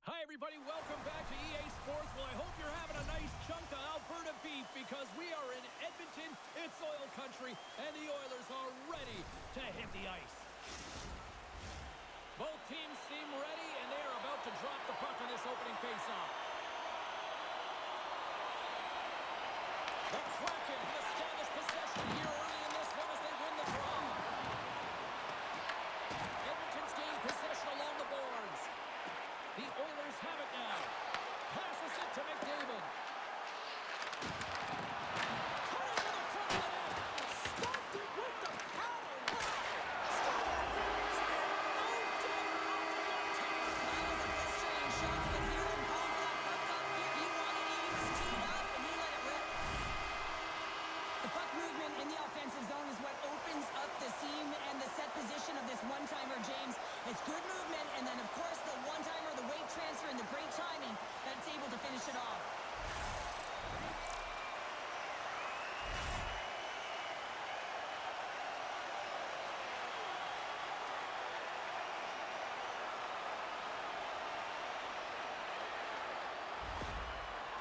Hi, everybody. Welcome back to EA Sports. Well, I hope you're having a nice chunk of Alberta beef because we are in Edmonton. It's oil country, and the Oilers are ready to hit the ice. Both teams seem ready, and they are about to drop the puck on this opening faceoff. The Kraken have established possession here early in this one as they win the draw. Edmonton's gained possession along the boards. The Oilers have it now. Passes it to McDavid. Cutting to the front of the net. Stopped it with the power. Wow. Stopped it. No doubt off the one-timer. That was a frustrating shot, but here in Paul got pucked up. He wanted to even steam up, and he let it rip. The puck movement in the offensive zone is what opens up the seam and the set position of this one-timer, James. It's good movement, and then, of course, the one-timer, the weight transfer, and the great timing that's able to finish it off.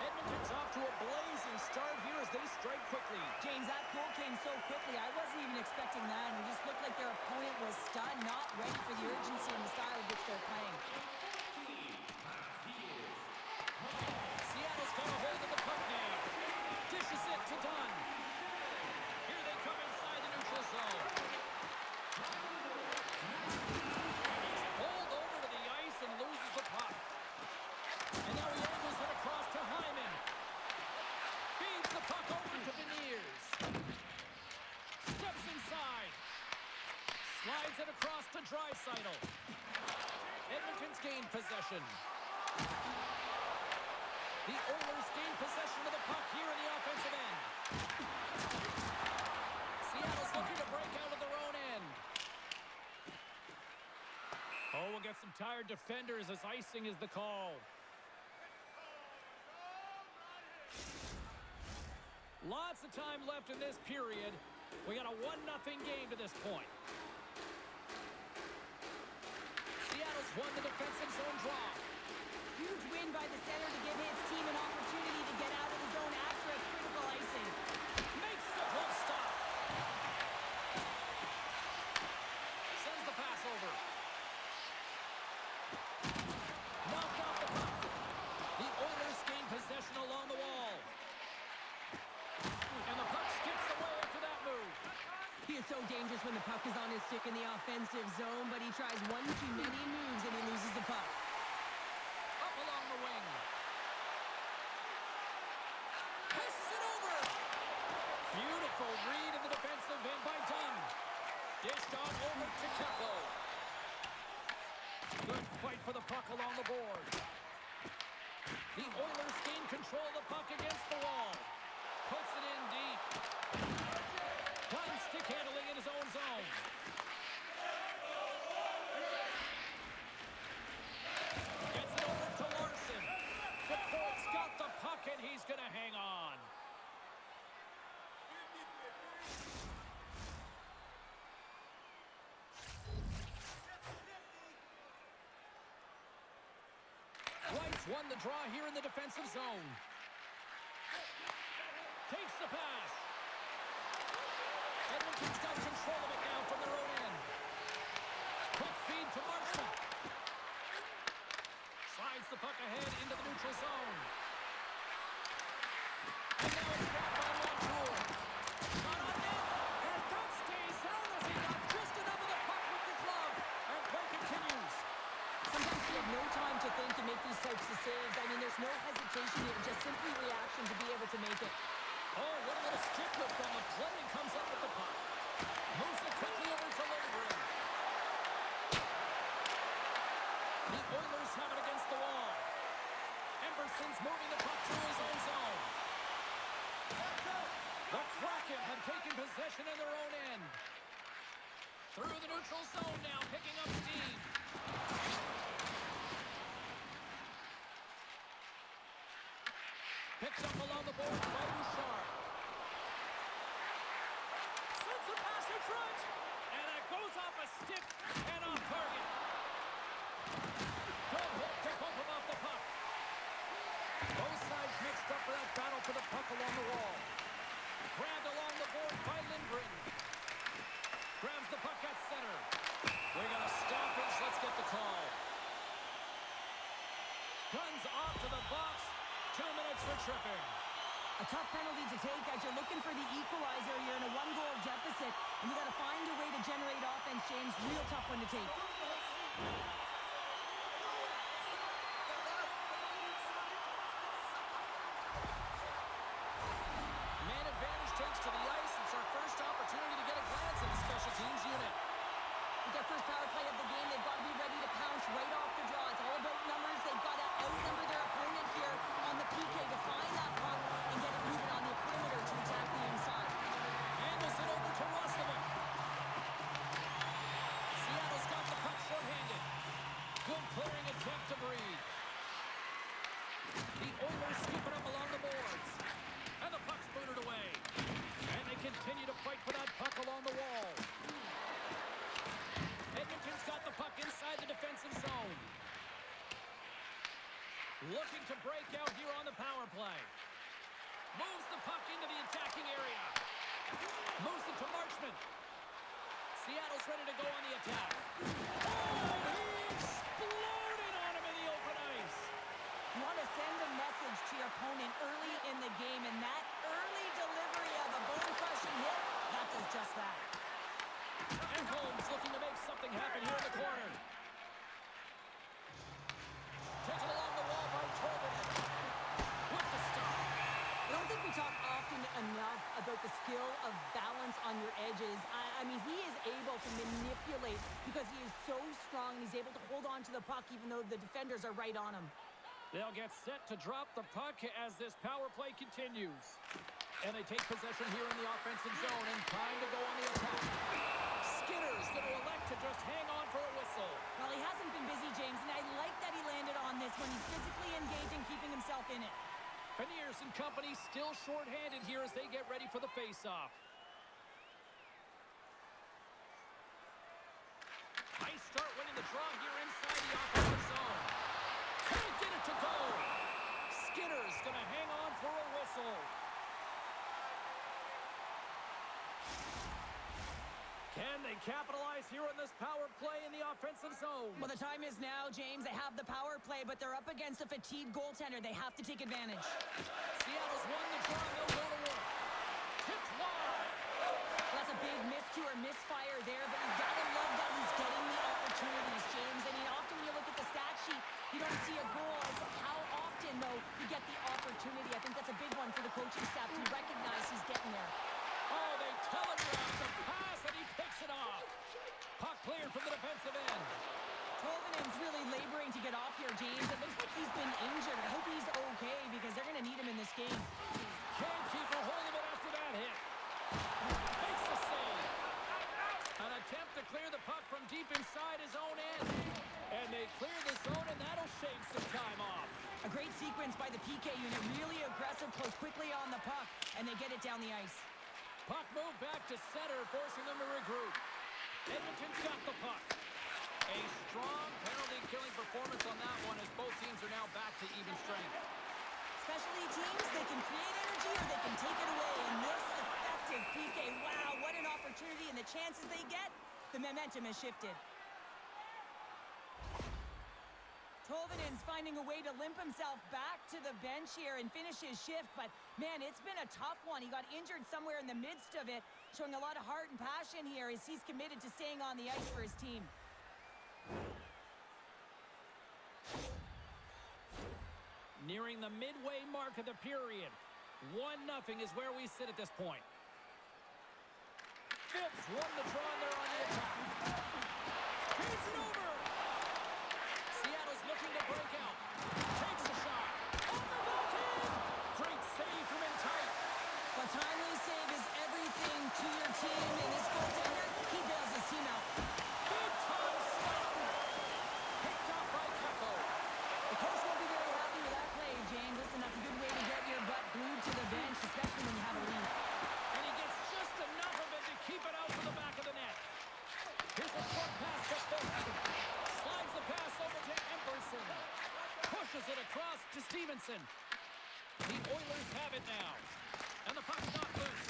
Edmonton's off to a blazing start here as they strike quickly. James, that goal came so quickly. I wasn't even expecting that. It just looked like their opponent was stunned, not ready for the urgency and the style of which they're playing. Seattle's got a hold of the puck now. Dishes it to Dunn. Here they come inside the neutral zone. And he's pulled over to the ice and loses the puck. And now he angles it across to Hyman. Feeds the puck over to Beniers. Steps inside. Slides it across to Draisaitl. Edmonton's gained possession. The Oilers gain possession of the puck here in the offensive end. Seattle's looking to break out of their own end. Oh, we'll get some tired defenders as icing is the call. Lots of time left in this period. We got a 1-0 game to this point. Seattle's won the defensive zone draw. Huge win by the center to give his team an opportunity to get out of the zone after a critical icing. Makes the glove stop. Sends the pass over. Knocked off the puck. The Oilers gain possession along the wall. And the puck skips away after that move. He is so dangerous when the puck is on his stick in the offensive zone, but he tries one too many moves and he loses the puck. Up along the wing. Passes it over. Beautiful read in the defensive end by Dunn. Dished on over to Kepler. Good fight for the puck along the board. The Oilers gain control of the puck against the wall. Puts it in deep. Dunn stick handling in his own zone. Gets it over to Larson. The Colts got the puck and he's going to hang on. White's won the draw here in the defensive zone. Takes the pass. Edmonton's got control of it now from their own end. Quick feed to Marshall. Slides the puck ahead into the neutral zone. And now it's blocked by Montour. Shot on net. And that stays out as he got just enough of the puck with the glove. And play continues. Sometimes you have no time to think to make these types of saves. I mean, there's no hesitation here, just simply reaction to be able to make it. Oh, what a little stick lift on the play and comes up with the puck. Moves it quickly over to Lindgren. The Oilers have it against the wall. Emerson's moving the puck through his own zone. The Kraken have taken possession in their own end. Through the neutral zone now, picking up steam. Picked up along the board by Bouchard. Sends the pass in front. And it goes off a stick and off target. Good hit to bump him off the along the wall. Grabbed along the board by Lindgren. Grabs the puck at center. We got a stoppage. Let's get the call. Guns off to the box. 2 minutes for tripping. A tough penalty to take as you're looking for the equalizer. You're in a one-goal deficit, and you got to find a way to generate offense, James. Real tough one to take. Man advantage takes to the ice. It's our first opportunity to get a glance at the special teams unit. With their first power play of the game, they've got to be ready to pounce right off the draw. It's all about numbers. They've got to outnumber their opponent here on the PK to find that puck and get it moving on the perimeter to attack the inside. Handles it over to Roslovic. Seattle's got the puck short-handed. Good clearing attempt to breathe. The Oilers scoop it up along the boards. And the puck's booted away. And they continue to fight for that puck along the wall. Edmonton's got the puck inside the defensive zone. Looking to break out here on the power play. Moves the puck into the attacking area. Moves it to Marchment. Seattle's ready to go on the attack. Oh, he exploded on him in the open ice. You want to send a message to your opponent early in the game, and that early delivery of a bone-crushing hit, that does just that. And Holmes looking to make something happen here in the corner. Taken along the wall by Tolvanen. With the stop. I don't think we talk often enough about the skill of balance on your edges. I mean, he is able to manipulate because he is so strong. He's able to hold on to the puck even though the defenders are right on him. They'll get set to drop the puck as this power play continues. And they take possession here in the offensive zone, and time to go on the attack. Skinner's going to elect to just hang on for a whistle. Well, he hasn't been busy, James, and I like that he landed on this when he's physically engaging, keeping himself in it. Beniers and company still short-handed here as they get ready for the face-off. Nice start winning the draw here inside the offensive zone. Can't get it to go. Skinner's going to hang on for a whistle. Can they capitalize here on this power play in the offensive zone? Well, the time is now, James. They have the power play, but they're up against a fatigued goaltender. They have to take advantage. Seattle's won the draw. They'll go to work. Tipped wide. Well, that's a big miscue or misfire there, but you've got to love that he's getting the opportunities, James. I mean, often when you look at the stat sheet, you don't see a goal. It's how often, though, you get the opportunity. I think that's a big one for the coaching staff to recognize he's getting there. Oh, they telegraph the pass, and he picks it off. Puck cleared from the defensive end. Tolvanen's really laboring to get off here, James. It looks like he's been injured. I hope he's okay because they're going to need him in this game. Can't keep a hold of it after that hit. Makes the save. An attempt to clear the puck from deep inside his own end. And they clear the zone, and that'll shave some time off. A great sequence by the PK unit. Really aggressive, close quickly on the puck, and they get it down the ice. Puck moved back to center, forcing them to regroup. Edmonton's got the puck. A strong penalty-killing performance on that one as both teams are now back to even strength. Specialty teams, they can create energy or they can take it away. And this effective PK, wow, what an opportunity. And the chances they get, the momentum has shifted. Tolvanen's finding a way to limp himself back to the bench here and finish his shift. But, man, it's been a tough one. He got injured somewhere in the midst of it, showing a lot of heart and passion here as he's committed to staying on the ice for his team. Nearing the midway mark of the period. 1-0 is where we sit at this point. Phipps won the draw there on the attack. Feeds it over. Seattle's looking to break out. Takes a shot. On the backhand. Great save from in tight. A timely save is everything to your team. And this goaltender, he bails his team out. Big time stop. Picked up by Keppo. The coach won't be very happy with that play, James. Listen, that's a good way to get your butt glued to the bench, especially when you have a lead. And he gets just enough of it to keep it out to the back of the net. Here's a short pass to Phipps. Slides the pass over to Emberson. Pushes it across to Stevenson. The Oilers have it now. And the puck's not loose.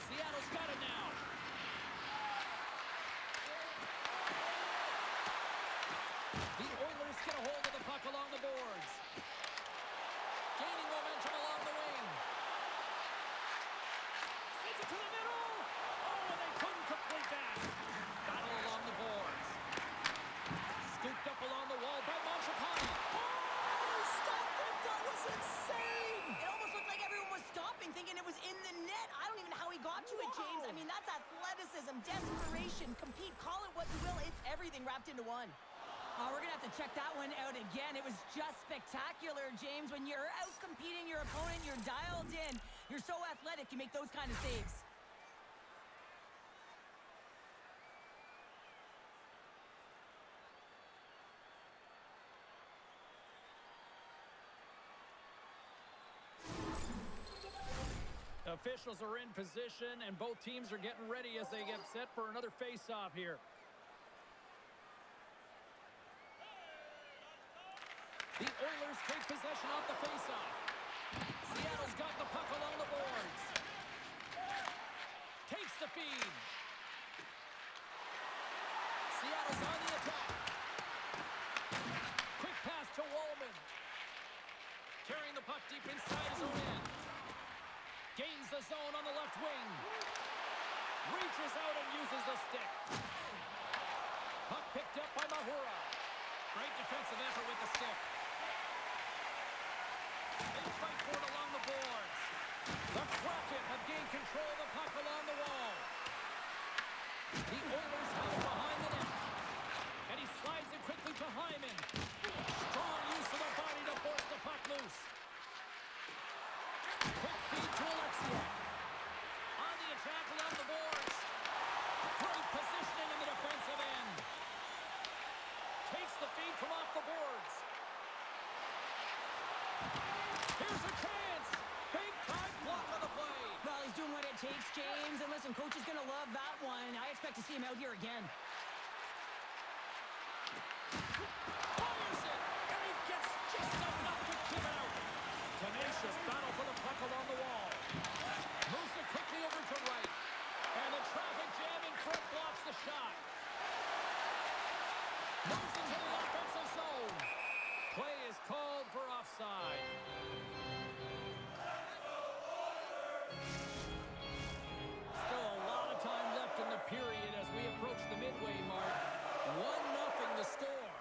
Seattle's got it now. The Oilers get a hold of the puck along the boards. Gaining momentum along the wing. Sends it to the middle. Oh, and they couldn't complete that. Battle along the boards. Scooped up along the wall by Mangiapane. Oh, he stopped it. That was insane. It almost looked like everyone was stopping, thinking it was in the net. I don't even know how he got to it, James. I mean, that's athleticism, desperation, compete, call it what you will. It's everything wrapped into one. We're going to have to check that one out again. It was just spectacular, James. When you're out-competing your opponent, you're dialed in. You're so athletic, you make those kind of saves. Officials are in position, and both teams are getting ready as they get set for another face-off here. The Oilers take possession off the face-off. Seattle's got the puck along the boards. Takes the feed. Seattle's on the attack. Quick pass to Wallman. Carrying the puck deep inside his own end. Gains the zone on the left wing. Reaches out and uses the stick. Puck picked up by Mahura. Great defensive effort with the stick. They fight for it along the boards. The Kraken have gained control of the puck along the wall. The Oilers have it behind the net. And he slides it quickly to Hyman. Strong use of the body to force the puck loose. Quick feed to Alexiak. On the attack along the boards. Great positioning in the defensive end. Takes the feed from off the boards. Here's a chance. Big time block on the play. Well, he's doing what it takes, James. And listen, coach is going to love that one. I expect to see him out here again. Fires it. And he gets just enough to keep it out. Tenacious battle for the puck along the wall. Moves it quickly over to right. And the traffic jam in front blocks the shot. Moves into the offensive zone. Play is called for offside. Still a lot of time left in the period as we approach the midway mark. 1-0 the score.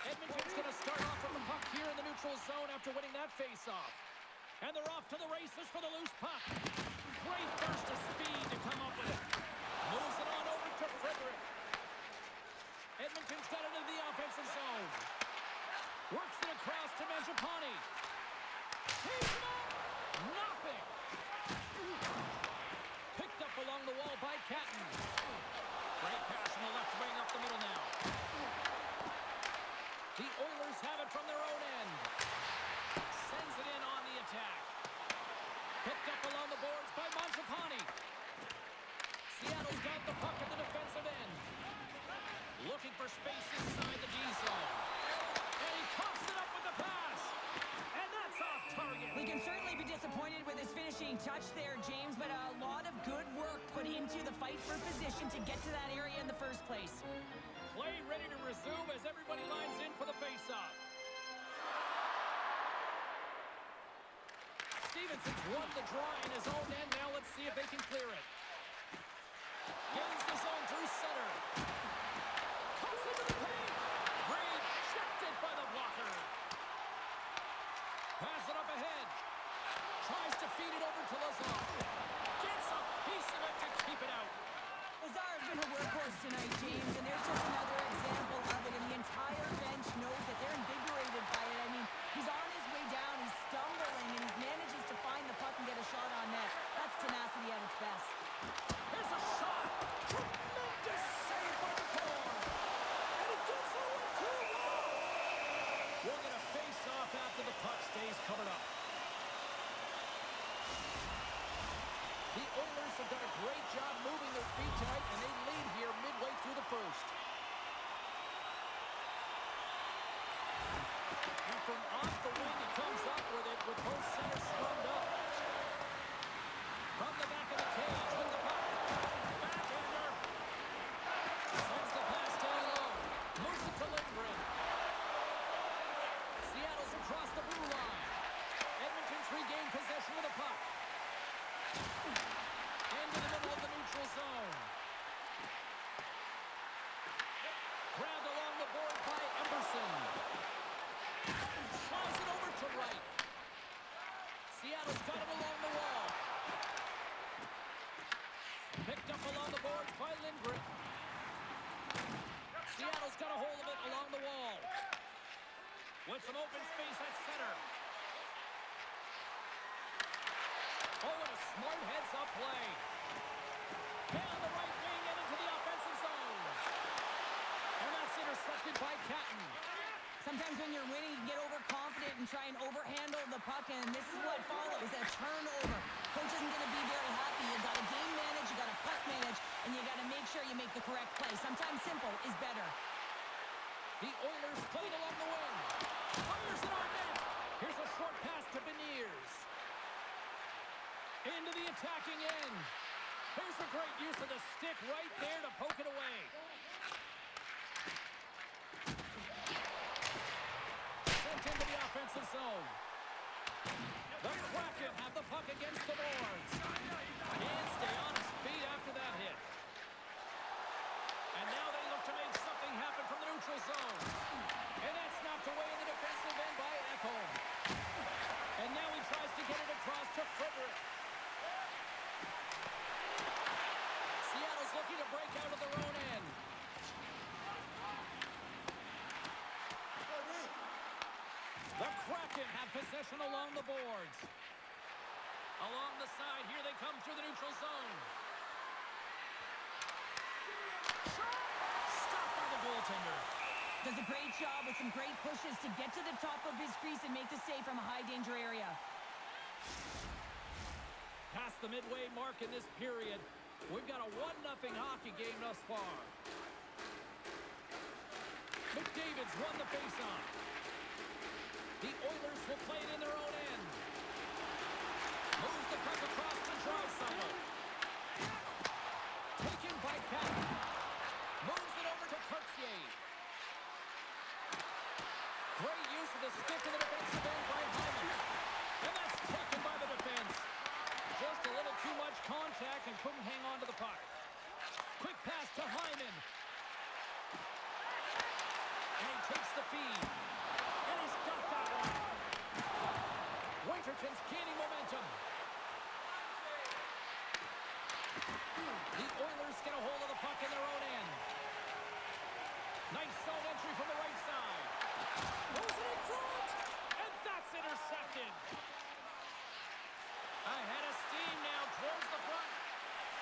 Edmonton's going to start off from the puck here in the neutral zone after winning that face-off. And they're off to the races for the loose puck. Great burst of speed to come up with it. Moves it on over to Frederick. Edmonton's got it into the offensive zone. Works it across to Mangiapane. He's up! Nothing! Picked up along the wall by Catton. Great pass from the left wing up the middle now. The Oilers have it from their own end. Sends it in on the attack. Picked up along the boards by Mangiapane. Seattle's got the puck in the defensive end. Looking for space inside the D zone. And he coughs it up with the pass. And that's off target. We can certainly be disappointed with his finishing touch there, James, but a lot of good work put into the fight for position to get to that area in the first place. Play ready to resume as everybody lines in for the face-off. Stevenson's won the draw in his own end. Now let's see if they can clear it. Gains the zone through center. Comes into the paint. Rejected by the blocker. Pass it up ahead. Tries to feed it over to Lazar. Gets a piece of it to keep it out. Lazar has been a workhorse tonight, James, and there's just another example of it, and the entire bench knows that they're invigorated by it. I mean, he's on his way down, he's stumbling, and he manages to find the puck and get a shot on net. That's tenacity at its best. Here's a shot. Tremendous save by the core. And it gets away too low. We're going to face off after the puck stays covered up. The Oilers have done a great job moving their feet tonight, and they lead here midway through the first. Seattle's got it along the wall. Picked up along the boards by Lindgren. Seattle's got a hold of it along the wall. With some open space at center. Oh, and a smart heads-up play. Down the right wing and into the offensive zone. And that's intercepted by Catton. Sometimes when you're winning, you get overconfident and try and overhandle the puck, and this is what follows, a turnover. Coach isn't going to be very happy. You got to game manage, you got to puck manage, and you got to make sure you make the correct play. Sometimes simple is better. The Oilers played along the wing. Fires it on net. Here's a short pass to Beniers. Into the attacking end. Here's a great use of the stick right there to poke it away. Sent into the offensive zone. The Kraken have the puck against the boards. Can't stay on his feet after that hit. And now they look to make something happen from the neutral zone. And that's knocked away in the defensive end by Ekholm. And now he tries to get it across to Frederick. Seattle's looking to break out of their own end. The Kraken have possession along the boards. Along the side, here they come through the neutral zone. Stopped by the goaltender. Does a great job with some great pushes to get to the top of his crease and make the save from a high-danger area. Past the midway mark in this period, we've got a 1-0 hockey game thus far. McDavid's won the faceoff. The Oilers will play it in their own end. Moves the puck across to Draisaitl. Taken by Catton. Moves it over to Cartier. Great use of the stick in the defensive end by Hyman. And that's taken by the defense. Just a little too much contact and couldn't hang on to the puck. Quick pass to Hyman. And he takes the feed. And he's got that one. Winterton's gaining momentum. The Oilers get a hold of the puck in their own end. Nice zone entry from the right side. Goes it in front. And that's intercepted. Ahead of steam now towards the front.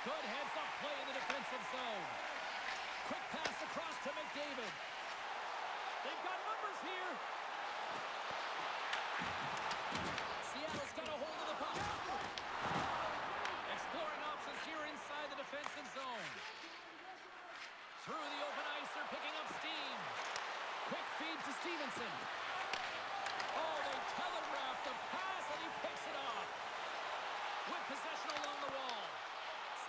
Good heads-up play in the defensive zone. Quick pass across to McDavid. They've got numbers here. Seattle's got a hold of the puck. Exploring options here inside the defensive zone. Through the open ice, they're picking up steam. Quick feed to Stevenson. Oh, they telegraphed the pass, and he picks it off. With possession along the wall.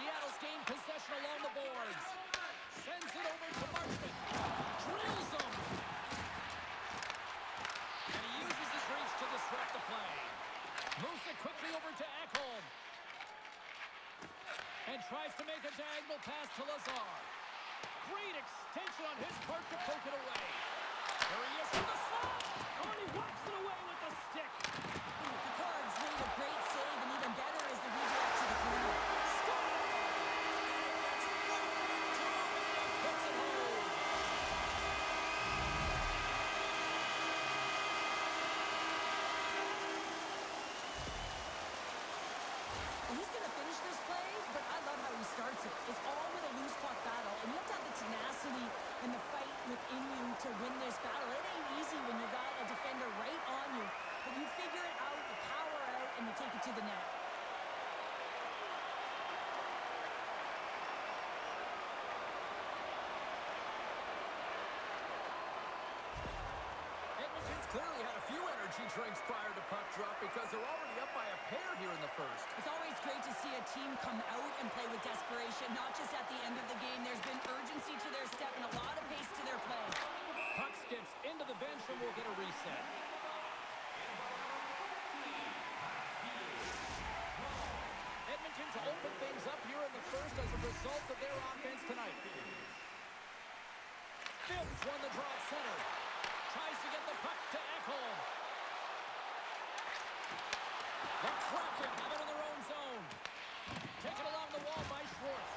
Seattle's gained possession along the boards. Sends it over to Marchment. Drills him. And he uses his reach to disrupt the play. Moves it quickly over to Ekholm. And tries to make a diagonal pass to Lazar. Great extension on his part to poke it away. There he is for the slot. Oh, and he whacks it away with the stick. The Cards made a great save, and even better is the redirect to the corner. And he's going to finish this play, but I love how he starts it. It's all with a loose puck battle, and you have to have the tenacity and the fight within you to win this battle. It ain't easy when you got a defender right on you, but you figure it out, you power out, and you take it to the net. Edmonton's clearly had a few energy drinks prior to puck drop because they're already up by a pair here in the first. It's always great to see a team come out and play with desperation, not just at the end of the game. There's been urgency to their step and a lot of pace to their play. Puck skips into the bench and we'll get a reset. Edmonton to open things up here in the first as a result of their offense tonight. Phipps won the draw at center. Tries to get the puck to Ekholm. The Kraken have it in their own zone. Taken along the wall by Schwartz.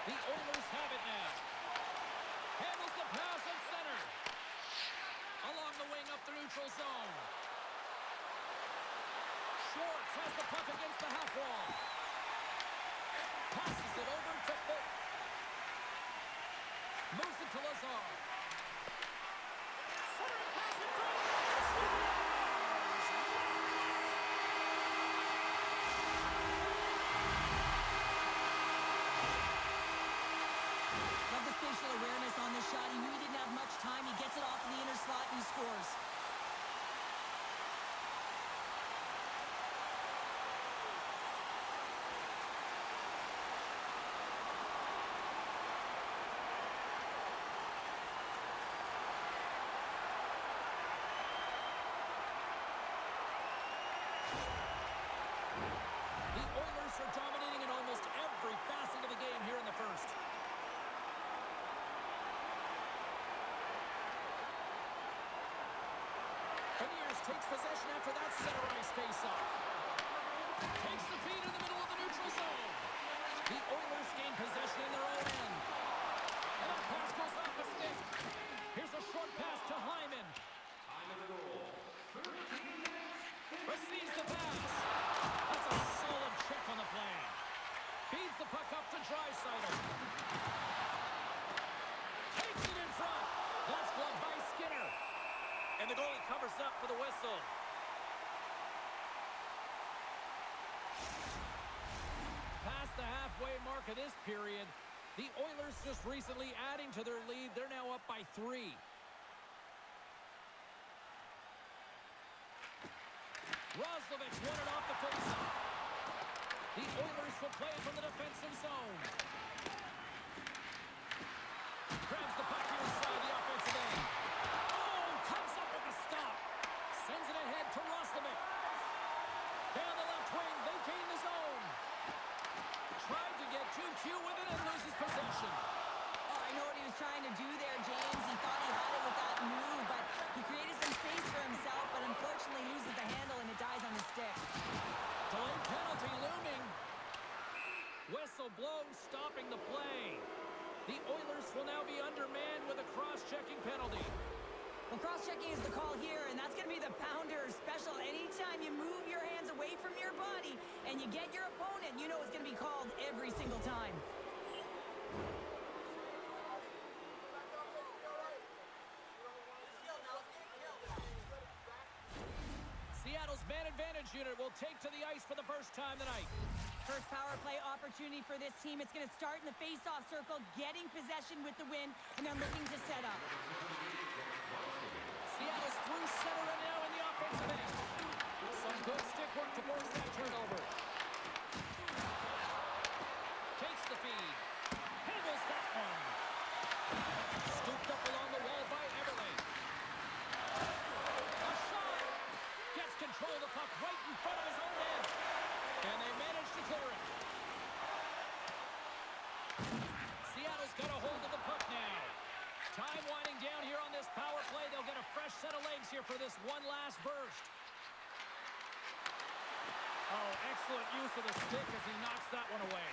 The Oilers have it now. Handles the pass at center. Along the wing up the neutral zone. Schwartz has the puck against the half wall. Passes it over to Fulton. Moves it to Lazar. Centering pass in front. Love the spatial awareness on this shot. He knew he didn't have much time. He gets it off in the inner slot and he scores. The Oilers are dominating in almost every facet of the game here in the first. Beniers takes possession after that center ice face-off. Takes the feed in the middle of the neutral zone. The Oilers gain possession in their own end. And that pass goes off the stick. Here's a short pass to Hyman. Receives the pass. That's a solid check on the play. Feeds the puck up to Draisaitl. Takes it in front. That's gloved by Skinner. And the goalie covers up for the whistle. Past the halfway mark of this period, the Oilers just recently adding to their lead. They're now up by 3. Roslovic won it off the faceoff. The Oilers will play from the defensive zone. Grabs the puck here inside the offensive end. Oh, comes up with a stop. Sends it ahead to Roslovic. Down the left wing, they gain the zone. Tried to get too cute with it and loses possession. Oh, I know what he was trying to do there, James. He thought he had it with that move, but he created some space for himself, but unfortunately loses the handle and it dies on his stick. Delayed penalty looming. Whistle blown, stopping the play. The Oilers will now be undermanned with a cross-checking penalty. Well, cross-checking is the call here, and that's going to be the pounder special. Anytime you move your hands away from your body and you get your opponent, you know it's going to be called every single time. Seattle's man advantage unit will take to the ice for the first time tonight. First power play opportunity for this team. It's going to start in the face-off circle, getting possession with the win, and they're looking to set up. Seattle's through center and now in the offensive end. Some good stick work to force that turnover. Takes the feed. Handles that one. Scooped up along the wall by Everly. A shot. Gets control of the puck right in front of his own end. And they manage to clear it. Seattle's got a hold of the puck now. Time winding down here on this power play. They'll get a fresh set of legs here for this one last burst. Oh, excellent use of the stick as he knocks that one away.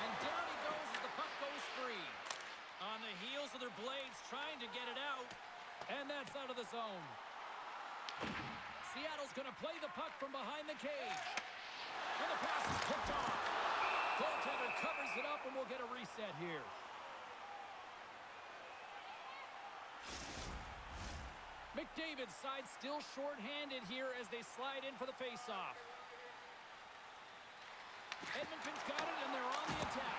And down he goes as the puck goes free. On the heels of their blades, trying to get it out. And that's out of the zone. Seattle's going to play the puck from behind the cage. And the pass is picked off. Goaltender covers it up and we'll get a reset here. McDavid's side still short-handed here as they slide in for the face-off. Edmonton's got it and they're on the attack.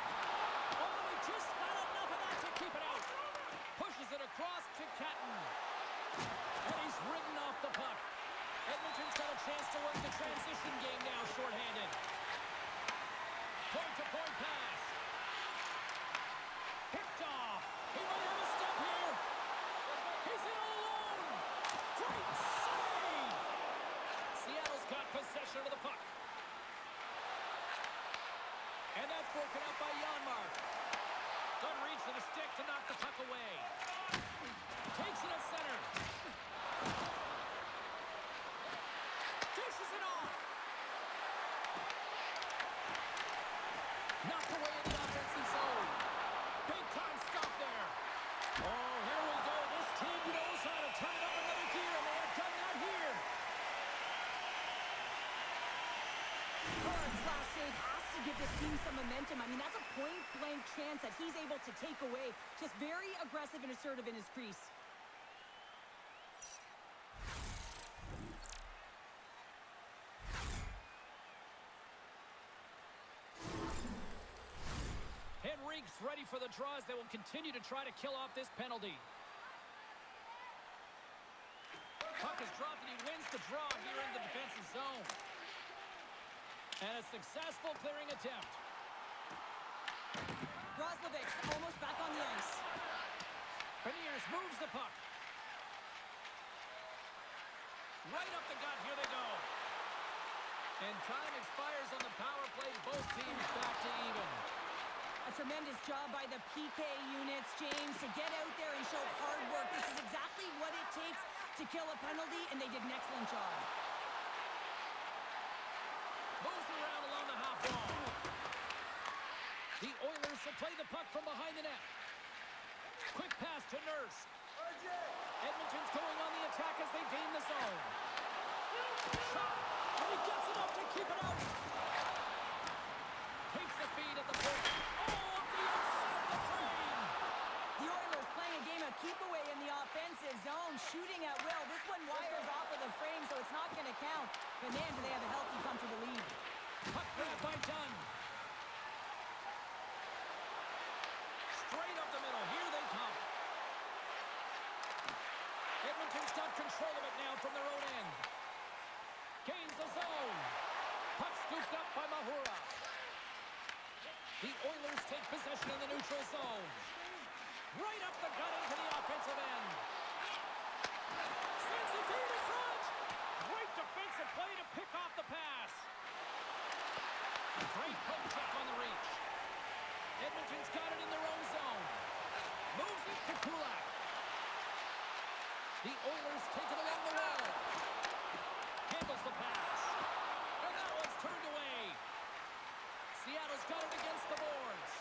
Oh, he just got enough of that to keep it out. Pushes it across to Catton. And he's ridden off the puck. Edmonton's got a chance to work the transition game now, short-handed. Point-to-point pass. Picked off. He might have a step here. He's in all alone. Great save. Seattle's got possession of the puck. And that's broken up by Janmark. Good reach to the stick to knock the puck away. Takes it at center. Dishes it chance that he's able to take away. Just very aggressive and assertive in his crease. Henrique's ready for the draws. They will continue to try to kill off this penalty. Puck is dropped and he wins the draw here in the defensive zone. And a successful clearing attempt. Roslovic's almost back on the ice. Beniers moves the puck. Right up the gut. Here they go. And time expires on the power play. Both teams back to even. A tremendous job by the PK units, James, to get out there and show hard work. This is exactly what it takes to kill a penalty, and they did an excellent job. Moves around along the half wall. The Oilers will play the puck from behind the net. Quick pass to Nurse. Edmonton's going on the attack as they gain the zone. Shot, and he gets enough to keep it out. Takes the feed at the point. Oh, up the outside of the frame. The Oilers playing a game of keep away in the offensive zone, shooting at will. This one wires off of the frame, so it's not going to count. But man, do they have a healthy, comfortable lead. Puck grab by Dunn. Straight up the middle. Here they come. Edmonton's got control of it now from their own end. Gains the zone. Puck scooped up by Mahura. The Oilers take possession in the neutral zone. Right up the gut into the offensive end. Sends the feed in front. Great defensive play to pick off the pass. Great poke check on the reach. Edmonton's got it in their own zone. Moves it to Kulak. The Oilers take it along the wall. Handles the pass. And that one's turned away. Seattle's got it against the boards.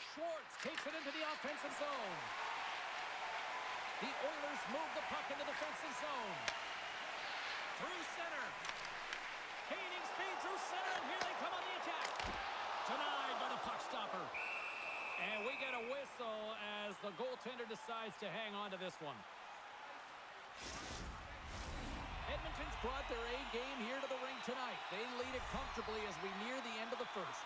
Schwartz takes it into the offensive zone. The Oilers move the puck into the defensive zone. Through center. Gaining speed through center, and here they come on the attack. Denied by the puck stopper. And we get a whistle as the goaltender decides to hang on to this one. Edmonton's brought their A game here to the rink tonight. They lead it comfortably as we near the end of the first.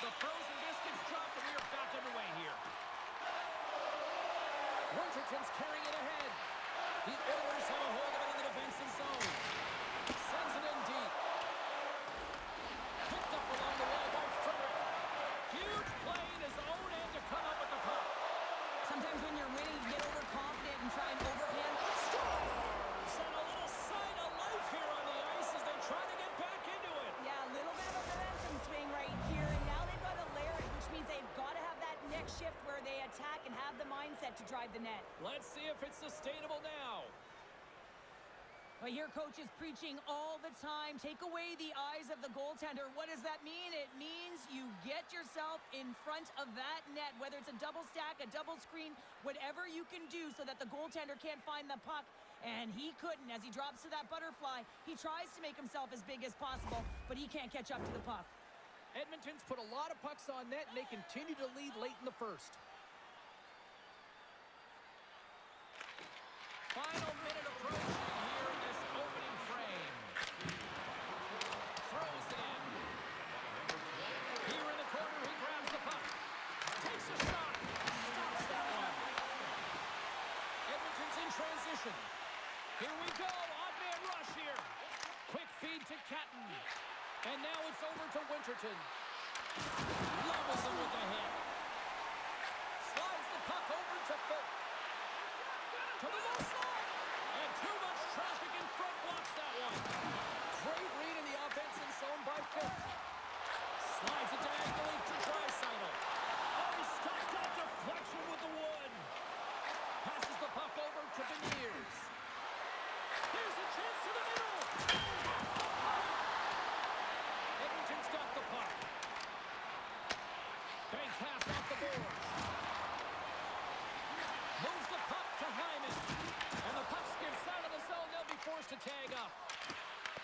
The frozen biscuits drop, and we are back underway here. Winterton's carrying it ahead. The Oilers have a hold of it in the defensive zone. Sends it in deep. Picked up along the wall by Frederick. Huge play in his own end to come up with the puck. Sometimes when you're winning, you get overconfident and try and overhand. Scores! And a little sign of life here on the ice as they try to get back into it. Yeah, a little bit of a momentum swing right here, and now they've got to layer it, which means they've got to have that next shift where they attack and have the mindset to drive the net. Let's see if it's sustainable now. Well, your coach is preaching all the time. Take away the eyes of the goaltender. What does that mean? It means you get yourself in front of that net, whether it's a double stack, a double screen, whatever you can do so that the goaltender can't find the puck. And he couldn't. As he drops to that butterfly, he tries to make himself as big as possible, but he can't catch up to the puck. Edmonton's put a lot of pucks on net, and they continue to lead late in the first. Final minute approaching here in this opening frame. Throws it in. Here in the corner, he grabs the puck. Takes a shot. Stops that one. Edmonton's in transition. Here we go. Odd man rush here. Quick feed to Catton. And now it's over to Winterton. Levels him with the hit. Slides the puck over to Foot. To the left side. And too much traffic in front blocks that one. Great read in the offensive zone by Foot. Slides it diagonally to Draisaitl. Oh, he stopped that deflection with the wood. Passes the puck over to Beniers. Here's a chance to the middle. Edmonton's got the puck. Bank pass off the boards. Moves the puck to Hyman. And the puck skips out of the zone. They'll be forced to tag up.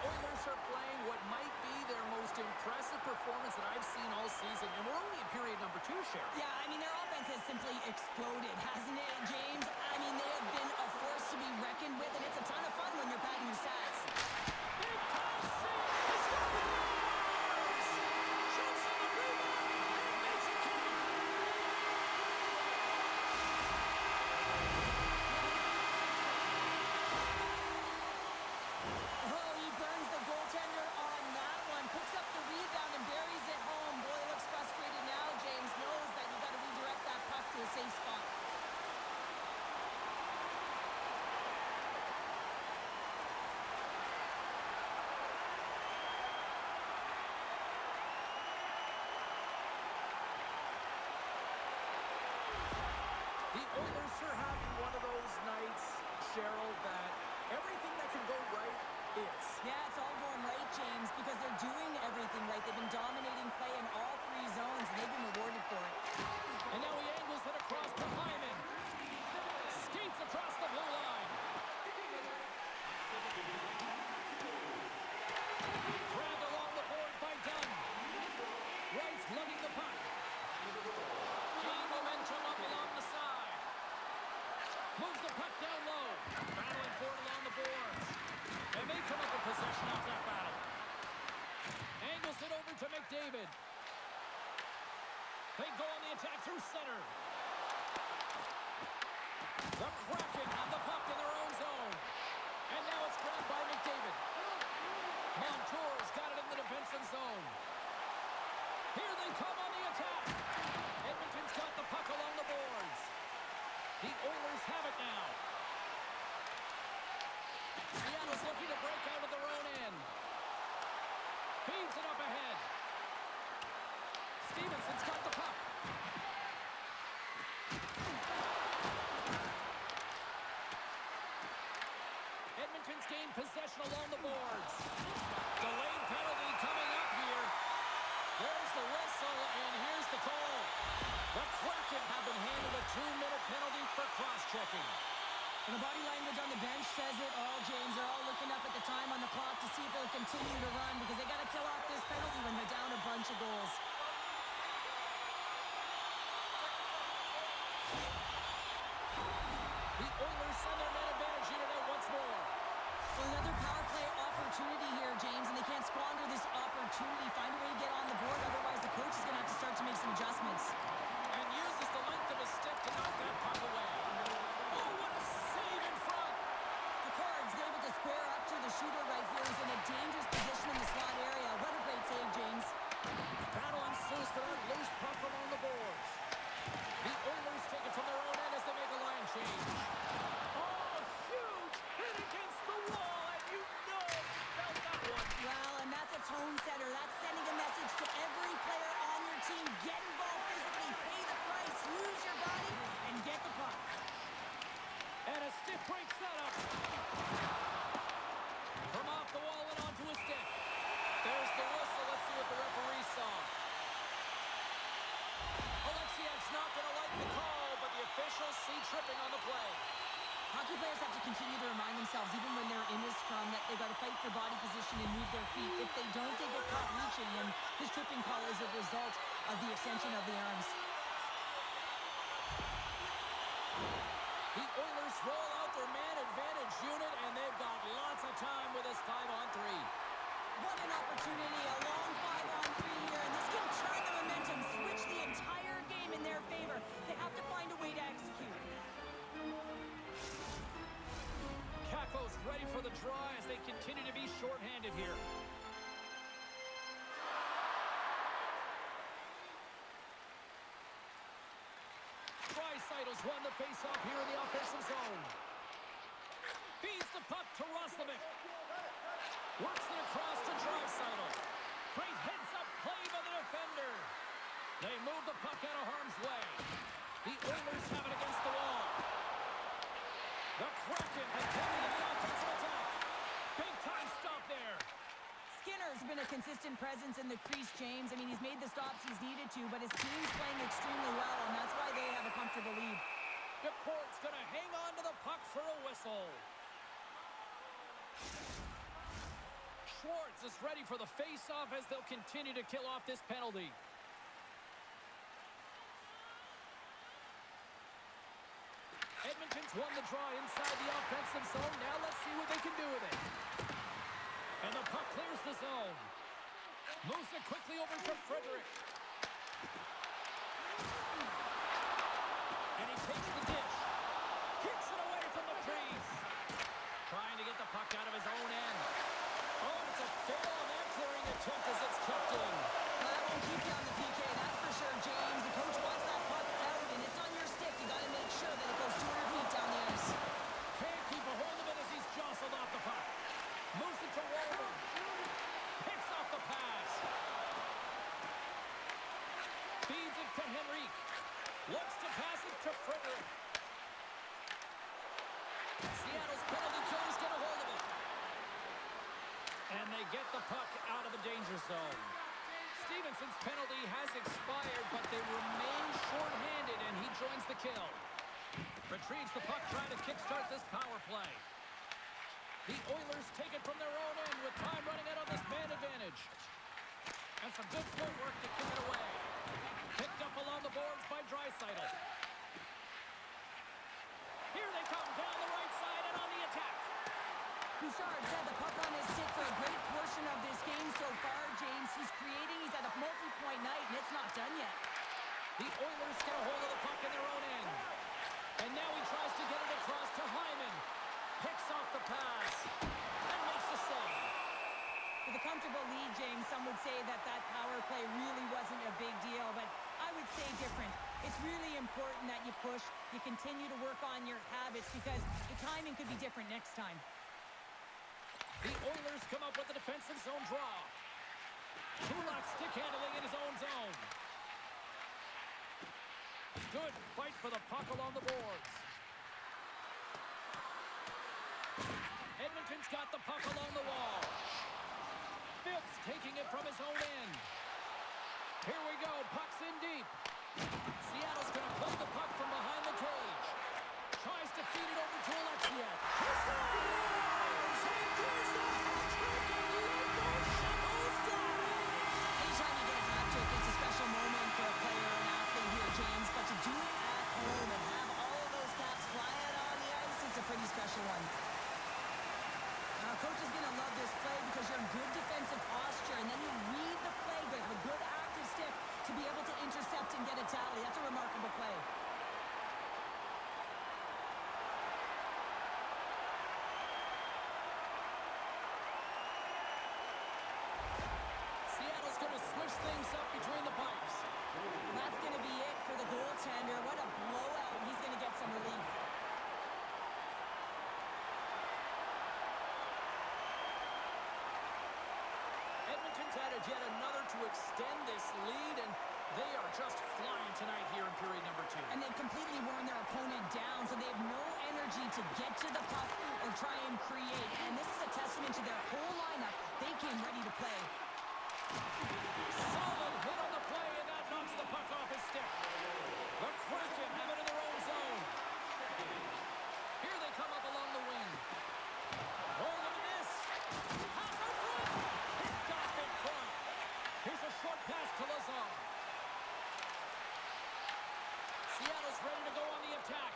Oilers are playing what might be their most impressive performance that I've seen all season, and we're only in period number 2, Sheriff. Yeah, I mean, their offense has simply exploded, hasn't it, James? I mean, they have been a force to be reckoned with, and it's a ton of fun when you're padding your stats. Big time save! He scores! Shoots on the rebound and makes it count! Oh, he burns the goaltender on that one, picks up the rebound and buries it home. Boy, looks frustrated now. James knows that you got to redirect that puck to a safe spot. The Oilers are having one of those nights, Cheryl, that everything that can go right is. Yeah, it's all going right, James, because they're doing everything right. They've been dominating play in all 3 zones, and they've been rewarded for it. And now he angles it across to Hyman. Skates across the blue line. Grabbed along the boards by Dunn. Wright's lugging the puck. Gain momentum up along the side. Moves the puck down low. Battling for it along the boards. And they come up with possession of that battle. Angles it over to McDavid. They go on the attack through center. The Kraken have the puck in their own zone. And now it's grabbed by McDavid. Montour's got it in the defensive zone. Here they come on the attack. Edmonton's got the puck along the boards. The Oilers have it now. Seattle's looking to break out of their own end. Feeds it up ahead. Stevenson's got the puck. Edmonton's gained possession along the boards. Delayed penalty coming up here. There's the whistle, and here's the call. The Kraken have been handed a 2-minute penalty for cross-checking. And the body language on the bench says it all, James. They're all looking up at the time on the clock to see if they'll continue to run because they got to kill off this penalty when they're down a bunch of goals. The Oilers send their man advantage unit out once more. So another power play opportunity here, James, and they can't squander this opportunity. Find a way to get on the board, otherwise the coach is going to have to start to make some adjustments. And uses the length of his stick to knock that puck away. Oh, what a save in front! Picard's able to square up to the shooter right here. He's in a dangerous position in the slot area. What a great save, James. Battle ensues for that loose puck along the boards. The Oilers take it from their own end as they make a line change. Oh, huge hit against the wall, and you know he felt that one. Well, and that's a tone setter. That's sending a message to every player on your team. Get involved physically, pay the price, use your body, and get the puck. And a stiff break setup. From off the wall and onto a stick. There's the whistle. Let's see what the referee saw. Alexiak's not going to like the call, but the officials see tripping on the play. Hockey players have to continue to remind themselves, even when they're in this scrum, that they got to fight for body position and move their feet. If they don't, they get caught reaching, and this tripping call is a result of the extension of the arms. The Oilers roll out their man advantage unit, and they've got lots of time with this 5-on-3. What an opportunity, a long 5-on-3 here, and this can turn the momentum, switch the entire game in their favor. They have to find a way to execute. Caco's ready for the draw as they continue to be shorthanded here. Draisaitl's won the faceoff here in the offensive zone. Feeds the puck to Roslovic. Works it across to Draisaitl. Great heads-up play by the defender. They move the puck out of harm's way. The Oilers have it against the wall. The Kraken have taken the offensive attack. Big-time stop there. Skinner's been a consistent presence in the crease, James. I mean, he's made the stops he's needed to, but his team's playing extremely well, and that's why they have a comfortable lead. DePort's going to hang on to the puck for a whistle. Schwartz is ready for the face-off as they'll continue to kill off this penalty. Edmonton's won the draw inside the offensive zone. Now let's see what they can do with it. And the puck clears the zone. Moves it quickly over to Frederick. And he takes the dish. Kicks it away from the crease. Trying to get the puck out of his own end. Oh, it's a fail on that clearing attempt as it's kept in. Well, that won't keep you on the PK, that's for sure, James. The coach wants that puck out, and it's on your stick. You got to make sure that it goes 200 feet down the ice. Can't keep a hold of it as he's jostled off the puck. Moves it to Walden. Picks off the pass. Feeds it to Henrique. Looks to pass it to Frederick. Seattle's penalty killers get a hold of it. And they get the puck out of the danger zone. Stevenson's penalty has expired, but they remain shorthanded, and he joins the kill. Retrieves the puck, trying to kickstart this power play. The Oilers take it from their own end with time running out on this man advantage. And some good footwork to kick it away. Picked up along the boards by Draisaitl. Here they come down the right side and on the attack. Bouchard said the puck on his stick for a great portion of this game so far, James. He's creating, he's at a multi-point night, and it's not done yet. The Oilers get a hold of the puck in their own end. And now he tries to get it across to Hyman. Picks off the pass and makes the save. With a comfortable lead, James, some would say that that power play really wasn't a big deal, but I would say different. It's really important that you push, you continue to work on your habits because the timing could be different next time. The Oilers come up with a defensive zone draw. Kulak stick handling in his own zone. Good fight for the puck along the boards. Edmonton's got the puck along the wall. Phipps taking it from his own end. Here we go, puck's in deep. Seattle's going to play the puck from behind the cage. Tries to feed it over to Alexiev. He scores! He clears the hat-trick, and Luka shuffles down! Anytime you get a hat trick, it's a special moment for a player or an athlete here, James, but to do it at home and have all of those caps fly out on the ice, it's a pretty special one. Now, coach is going to love this play because you're in good defensive posture, and then you read the play with a good active stick to be able to intercept and get a tally. That's a remarkable play. Seattle's going to switch things up between the pipes. And that's going to be it for the goaltender. What a blowout. He's going to get some relief. Edmonton's added yet another to extend this lead, and they are just flying tonight here in period number 2. And they've completely worn their opponent down, so they have no energy to get to the puck or try and create. And this is a testament to their whole lineup. They came ready to play. Solid hit on the play, and that knocks the puck off his stick. The Kraken have it in their own zone. Here they come up along the wing. Oh, look at this. Pass out front. Picked off in front. Here's a short pass to Lazar. Seattle's ready to go on the attack.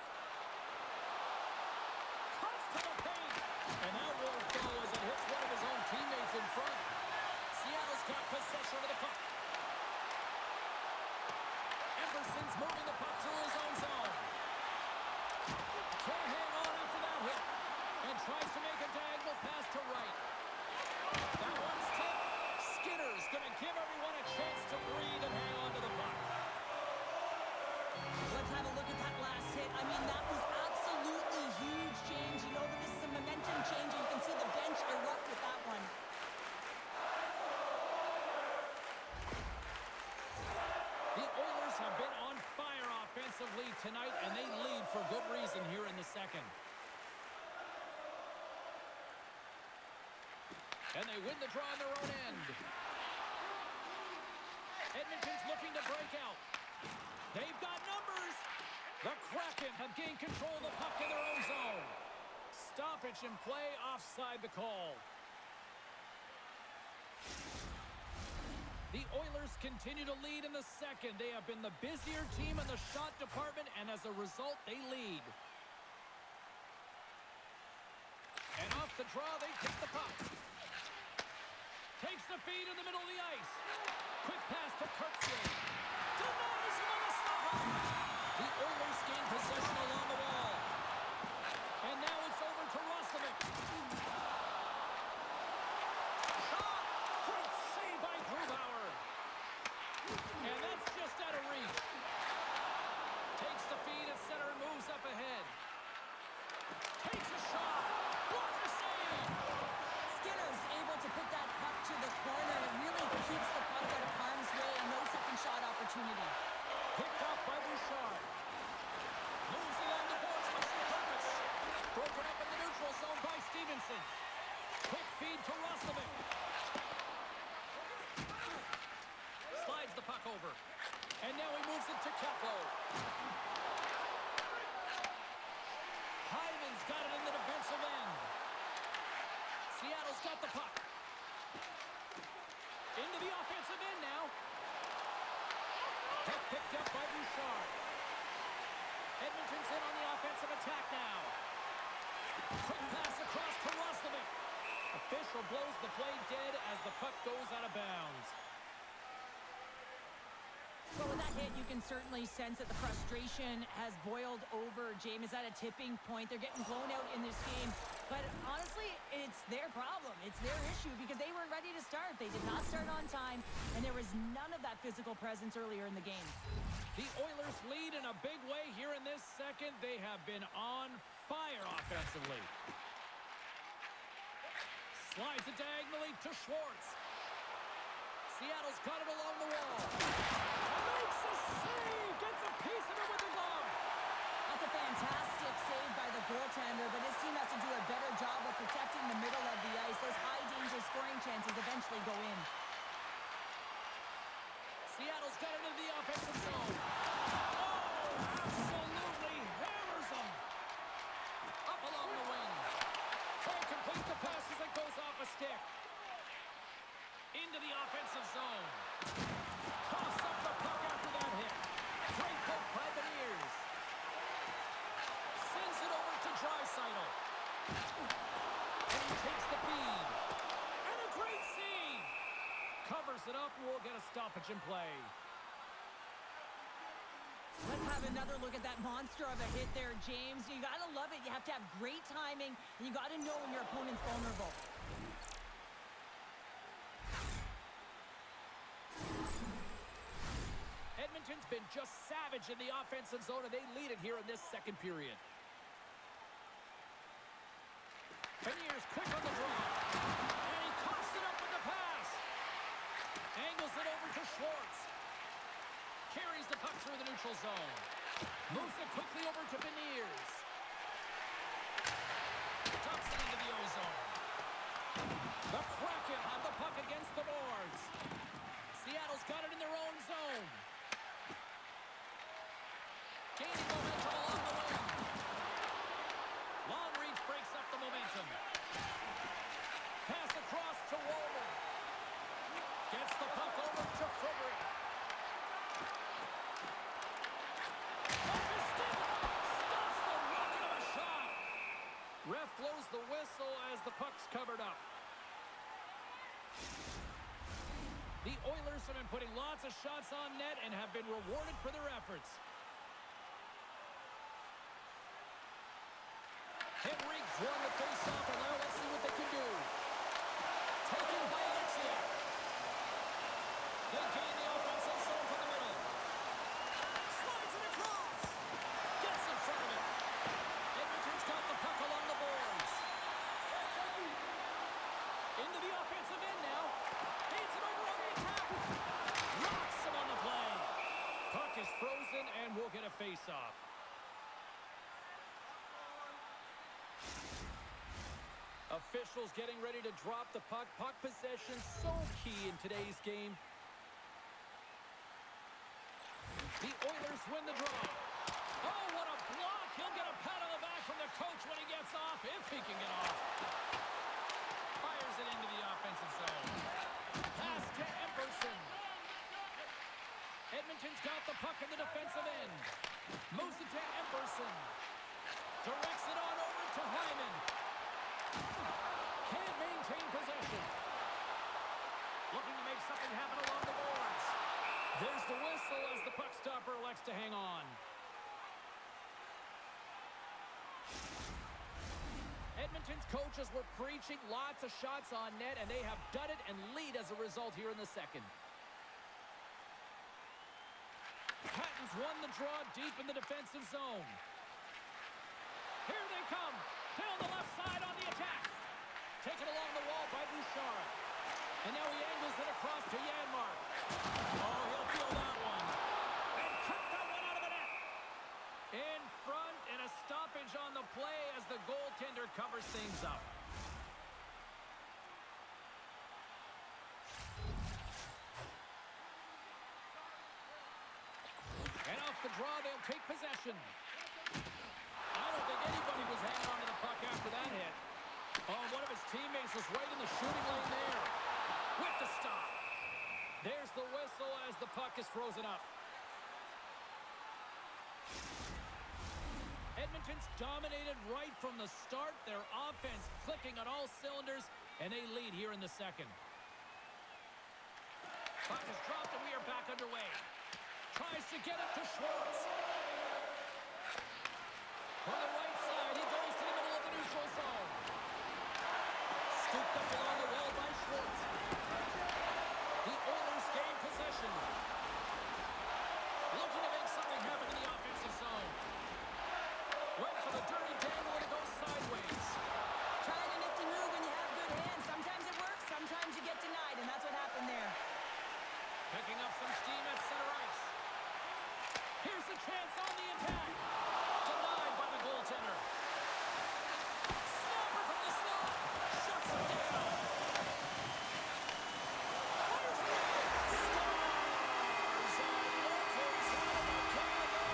Cuts to the paint. And that won't go as it hits one of his own teammates in front. Seattle's got possession of the puck. Everson's moving the puck through his own zone. Can't hang on after that hit. And tries to make a diagonal pass to right. That one's tipped. Skinner's going to give everyone a chance to breathe and hang on to the puck. Let's have a look at that last hit. I mean, that was absolutely huge, James. You know that this is a momentum changer. You can see the bench erupt with that one. The Oilers have been on fire offensively tonight, and they lead for good reason here in the second. And they win the draw on their own end. Edmonton's looking to break out. They've got numbers. The Kraken have gained control of the puck in their own zone. Stoppage in play, offside the call. The Oilers continue to lead in the second. They have been the busier team in the shot department, and as a result, they lead. And off the draw, they take the puck. Takes the feed in the middle of the ice. Quick pass to Kurtzman. Denies him on the slap. The Oilers gain possession along the wall. And now it's over to Roslovic. Shot! Great save by Grubauer. And that's just out of reach. Takes the feed at center and moves up ahead. Takes a shot. Blocker save. Skinner's able to put that puck to the corner and really keeps the puck out of harm's way. No second shot opportunity. Picked up by Bouchard. Moves along the boards for some purpose. Broken up in the neutral zone by Stevenson. Quick feed to Roslovic. Slides the puck over. And now he moves it to Kepler. Hyman's got it in the defensive end. Seattle's got the puck. Into the offensive end now. Puck picked up by Bouchard. Edmonton's in on the offensive attack now. Quick pass across to Roslovic. Official blows the play dead as the puck goes out of bounds. So with that hit, you can certainly sense that the frustration has boiled over. James is at a tipping point. They're getting blown out in this game. But honestly, it's their problem. It's their issue because they weren't ready to start. They did not start on time, and there was none of that physical presence earlier in the game. The Oilers lead in a big way here in this second. They have been on fire offensively. Slides it diagonally to Schwartz. Seattle's got it along the wall. Makes a save! Gets a piece of it with the glove. That's a fantastic save by the goaltender, but his team has to do a better job of protecting the middle of the ice. Those high-danger scoring chances eventually go in. Seattle's got it into the offensive zone. Oh, absolutely hammers them. Up along the wing. Try to complete the pass as it goes off a stick. Into the offensive zone. Toss up the puck after that hit. Great poke by Beniers. Sends it over to Draisaitl. And he takes the feed. And a great save. Covers it up. We'll get a stoppage in play. Let's have another look at that monster of a hit there, James. You got to love it. You have to have great timing, and you got to know when your opponent's vulnerable. Edmonton's been just savage in the offensive zone, and they lead it here in this second period. Beniers quick on the draw. And he coughs it up with the pass. Angles it over to Schwartz. Carries the puck through the neutral zone. Moves it quickly over to Beniers. Dumps it into the O-zone. The Kraken have the puck against the boards. Seattle's got it in their own zone. Gaining momentum along the wing. Long reach breaks up the momentum. Pass across to Walden. Gets the puck over to Frederick. Off his stick. Stops the rocket of a shot. Ref blows the whistle as the puck's covered up. The Oilers have been putting lots of shots on net and have been rewarded for their efforts. Henrique's won the face-off, and now let's see what they can do. Taken by Alexia. They gain the offensive zone from the middle. Slides it across. Gets in front of it. Edmonton's got the puck along the boards. Into the offensive end now. Feeds it over on the attack. Knocks him on the play. Puck is frozen, and we'll get a face-off. Officials getting ready to drop the puck. Puck possession so key in today's game. The Oilers win the draw. Oh, what a block. He'll get a pat on the back from the coach when he gets off, if he can get off. Fires it into the offensive zone. Pass to Emberson. Edmonton's got the puck in the defensive end. Moves it to Emberson. Directs it on over to Hyman. Can't maintain possession. Looking to make something happen along the boards. There's the whistle as the puck stopper elects to hang on. Edmonton's coaches were preaching lots of shots on net, and they have done it and lead as a result here in the second. Patton's won the draw deep in the defensive zone. Here they come. Down the left side on the attack. Taken along the wall by Bouchard. And now he angles it across to Janmark. Oh, he'll feel that one. And cut that one out of the net. In front, and a stoppage on the play as the goaltender covers things up. And off the draw, they'll take possession. I don't think anybody was hanging on to the puck after that hit. Oh, one of his teammates was right in the shooting lane there. With the stop. There's the whistle as the puck is frozen up. Edmonton's dominated right from the start. Their offense clicking on all cylinders, and they lead here in the second. Puck is dropped, and we are back underway. Tries to get it to Schwartz. On the right side, he goes to the middle of the neutral zone. Scooped up along the wall by Schwartz. The Oilers gain possession. Looking to make something happen in the offensive zone. Went for the dirty dangle, and it goes sideways. Trying a nifty move when you have good hands. Sometimes it works, sometimes you get denied, and that's what happened there. Picking up some steam at center ice. Here's a chance on the attack. Denied by the goaltender. Snapper from the slot. Shuts him down. Fires away. Stars and locals out of the can there.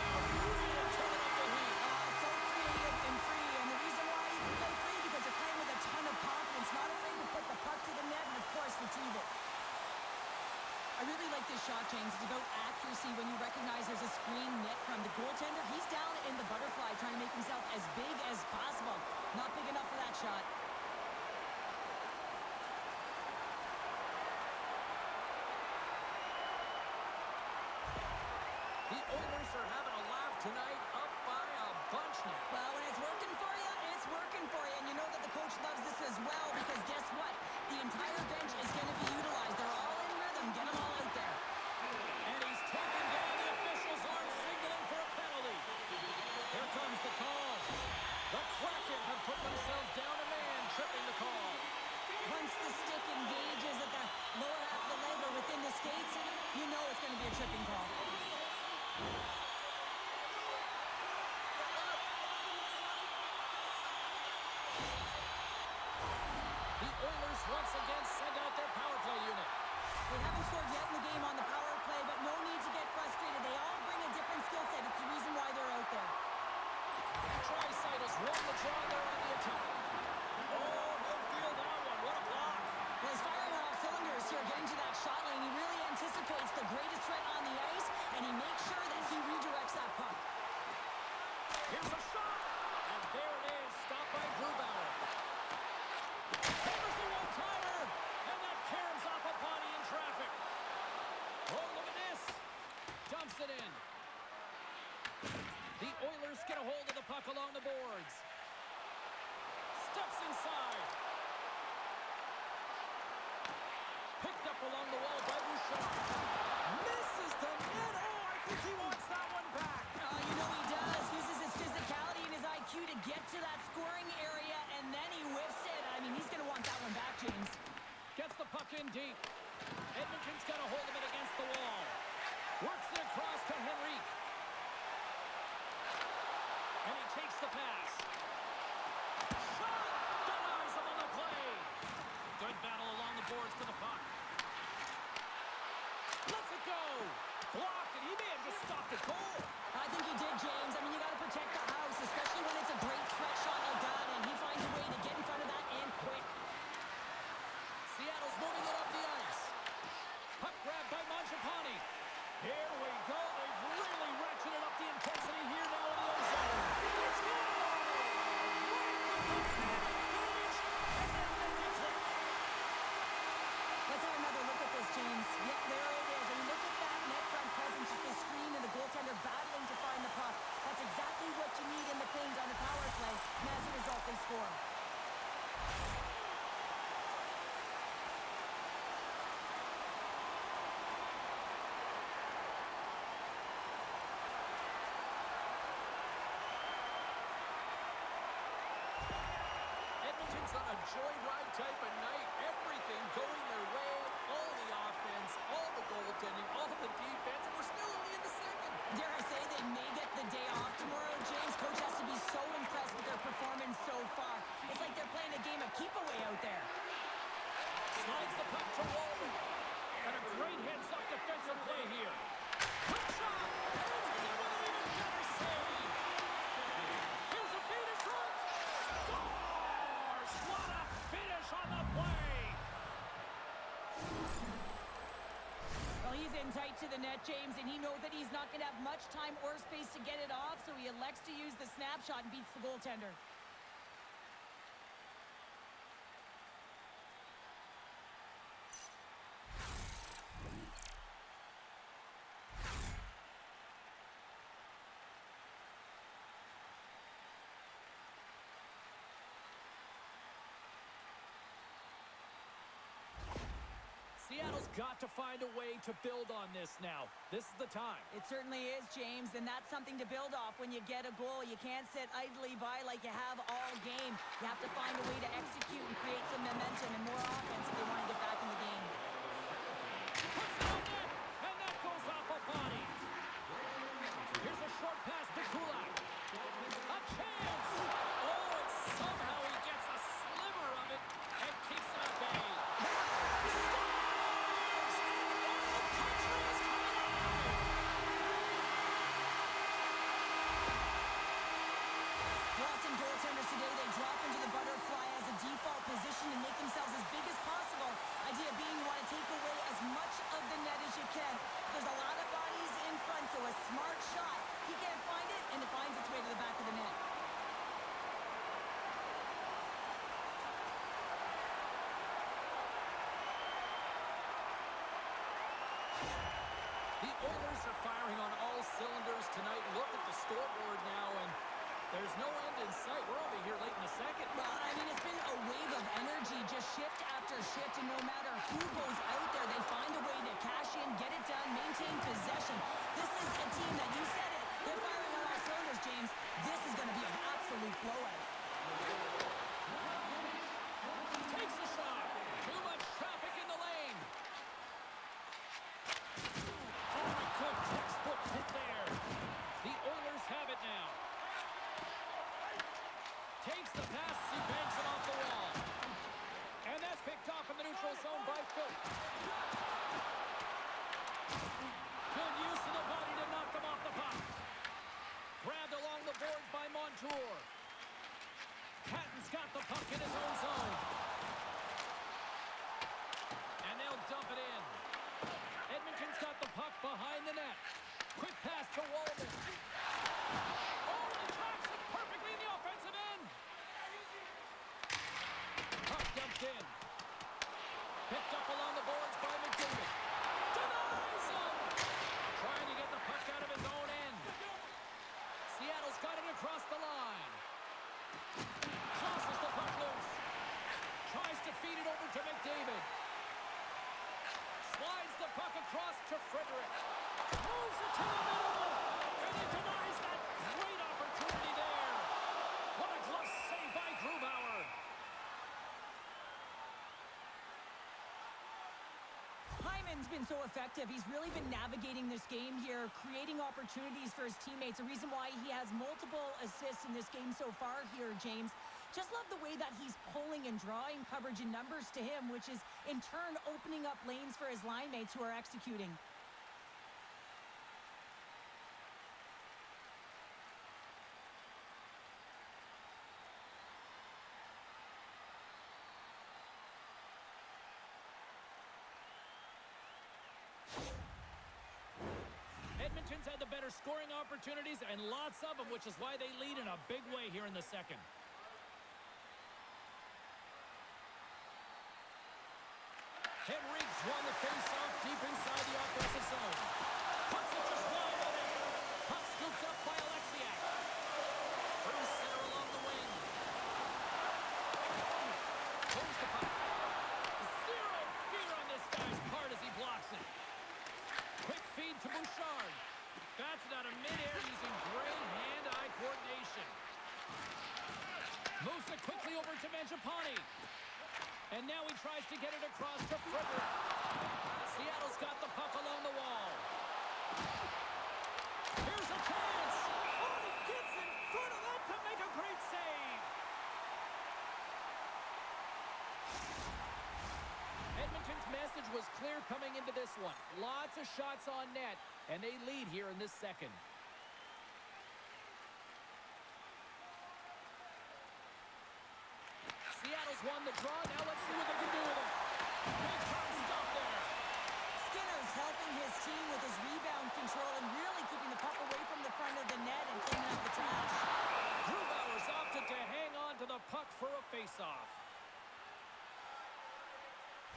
Really turning up the heat. So creative and free, and the reason why you can play free because you're playing with a ton of confidence, not afraid to put the puck to the net and, of course, retrieve it. I really like this shot, James. It's about accuracy when you recognize there's a screen net from the goaltender. He's down in the butterfly trying to make himself as big as possible. Not big enough for that shot. The Oilers are having a laugh tonight, up by a bunch now. Well, when it's working for you, it's working for you. And you know that the coach loves this as well because guess what? The entire bench is going to be utilized. They're all in rhythm. Get them all out there. And he's taken down. The officials aren't signaling for a penalty. Here comes the call. The Kraken have put themselves down a man, tripping the call. Once the stick engages at the lower half of the leg or within the skates, you know it's going to be a tripping call. The Oilers once again send out their power play unit. They haven't scored yet in the game on the power play, but no need to get frustrated. They all bring a different skill set. It's the reason why they're out there. Draisaitl won the draw there on the attack. Oh, he'll feel that one. What a block. Well, he's firing on all cylinders here, getting to that shot lane. He really anticipates the greatest threat on the ice, and he makes sure that he redirects that puck. Here's a shot. And there it is. Stopped by Grubauer. Hammers the one-timer. And that caroms off a body in traffic. Oh, look at this. Dumps it in. The Oilers get a hold of the puck along the boards. Steps inside. Picked up along the wall by Bouchard. Misses the net. Oh, I think he wants that one back. You know he does. Uses his physicality and his IQ to get to that scoring area, and then he whiffs it. I mean, he's going to want that one back, James. Gets the puck in deep. Edmonton's got a hold of it against the wall. Works it across to Henrique. And he takes the pass. Shot! Denies him on the play. Good battle along the boards to the puck. Lets it go. Blocked, and he may have just stopped the goal. I think he did, James. I mean, you got to protect the house, especially when it's a great threat shot like that, and he finds a way to get in front of that and quick. Seattle's moving it up the ice. Puck grabbed by Mangiapane. Here we Edmonton's on a joyride type of night. Everything going their way. All the offense, all the goaltending, all the defense, and we're still only in the second. Dare I say they may get the day off tomorrow, James? Coach has to be so impressed with their performance so far. It's like they're playing a game of keep-away out there. Slides the puck to Walden. And a great heads-up defensive play here. Quick shot. Hands it in with an even better save. Here's a feed in front. Scores! What a finish on the play. Well, he's in tight to the net, James, and he knows that he's not going to have much time or space to get it off, so he elects to use the snapshot and beats the goaltender. Seattle's got to find a way to build on this now. This is the time. It certainly is, James, and that's something to build off when you get a goal. You can't sit idly by like you have all game. You have to find a way to execute and create some momentum and more offense if they want to get back in the game. Puts it on net, and that goes off a body. Here's a short pass to Kulak. A chance! Oh, and somehow he gets a sliver of it and keeps it at bay. Often goaltenders today, they drop into the butterfly as a default position and make themselves as big as possible. Idea being you want to take away as much of the net as you can. There's a lot of bodies in front, so a smart shot. He can't find it, and it finds its way to the back of the net. The Oilers are firing on all cylinders tonight. Look at the scoreboard now, and there's no end in sight. We're over here late in the second. Well, I mean, it's been a wave of energy, just shift after shift, and no matter who goes out there, they find a way to cash in, get it done, maintain possession. This is a team that, you said it, they're firing on all cylinders, James. This is going to be an absolute blowout. Takes a shot. Too much traffic in the lane. Oh, a good textbook hit there. The Oilers have it now. Takes the pass, he banks it off the wall. And that's picked off in the neutral zone by Phil. Good use of the body to knock them off the puck. Grabbed along the boards by Montour. Patton's got the puck in his own zone. And they'll dump it in. Edmonton's got the puck behind the net. Quick pass to Walden. Oh, and he tracks it perfectly in the offensive end. Puck dumped in. Picked up along the boards by McDavid. Denies him. Trying to get the puck out of his own end. Seattle's got it across the line. Crosses the puck loose. Tries to feed it over to McDavid. Slides the puck across to Frederick. Moves it to the middle. And he denies that great opportunity there. What a glove save by Grubauer. Hyman's been so effective. He's really been navigating this game here, creating opportunities for his teammates. A reason why he has multiple assists in this game so far here, James. Just love the way that he's pulling and drawing coverage and numbers to him, which is in turn opening up lanes for his line mates who are executing. Edmonton's had the better scoring opportunities and lots of them, which is why they lead in a big way here in the second. Henrique's won the face-off deep inside the offensive zone. Puts it just wide of it. Puck scooped up by Alexiak. Through center along the wing. Pulls the puck. Zero fear on this guy's part as he blocks it. Quick feed to Bouchard. Bats it out of midair using great hand-eye coordination. Moves it quickly over to Mangiapane. And now he tries to get it across to Frederick. Seattle's got the puck along the wall. Here's a chance. Oh, he gets in front of that to make a great save. Edmonton's message was clear coming into this one. Lots of shots on net, and they lead here in this second. Seattle's won the draw. Now let's see what they can do with it. Big time stop there. Skinner's helping his team with his rebound control and really keeping the puck away from the front of the net and cleaning up the trash. Grubauer's opted to hang on to the puck for a face-off.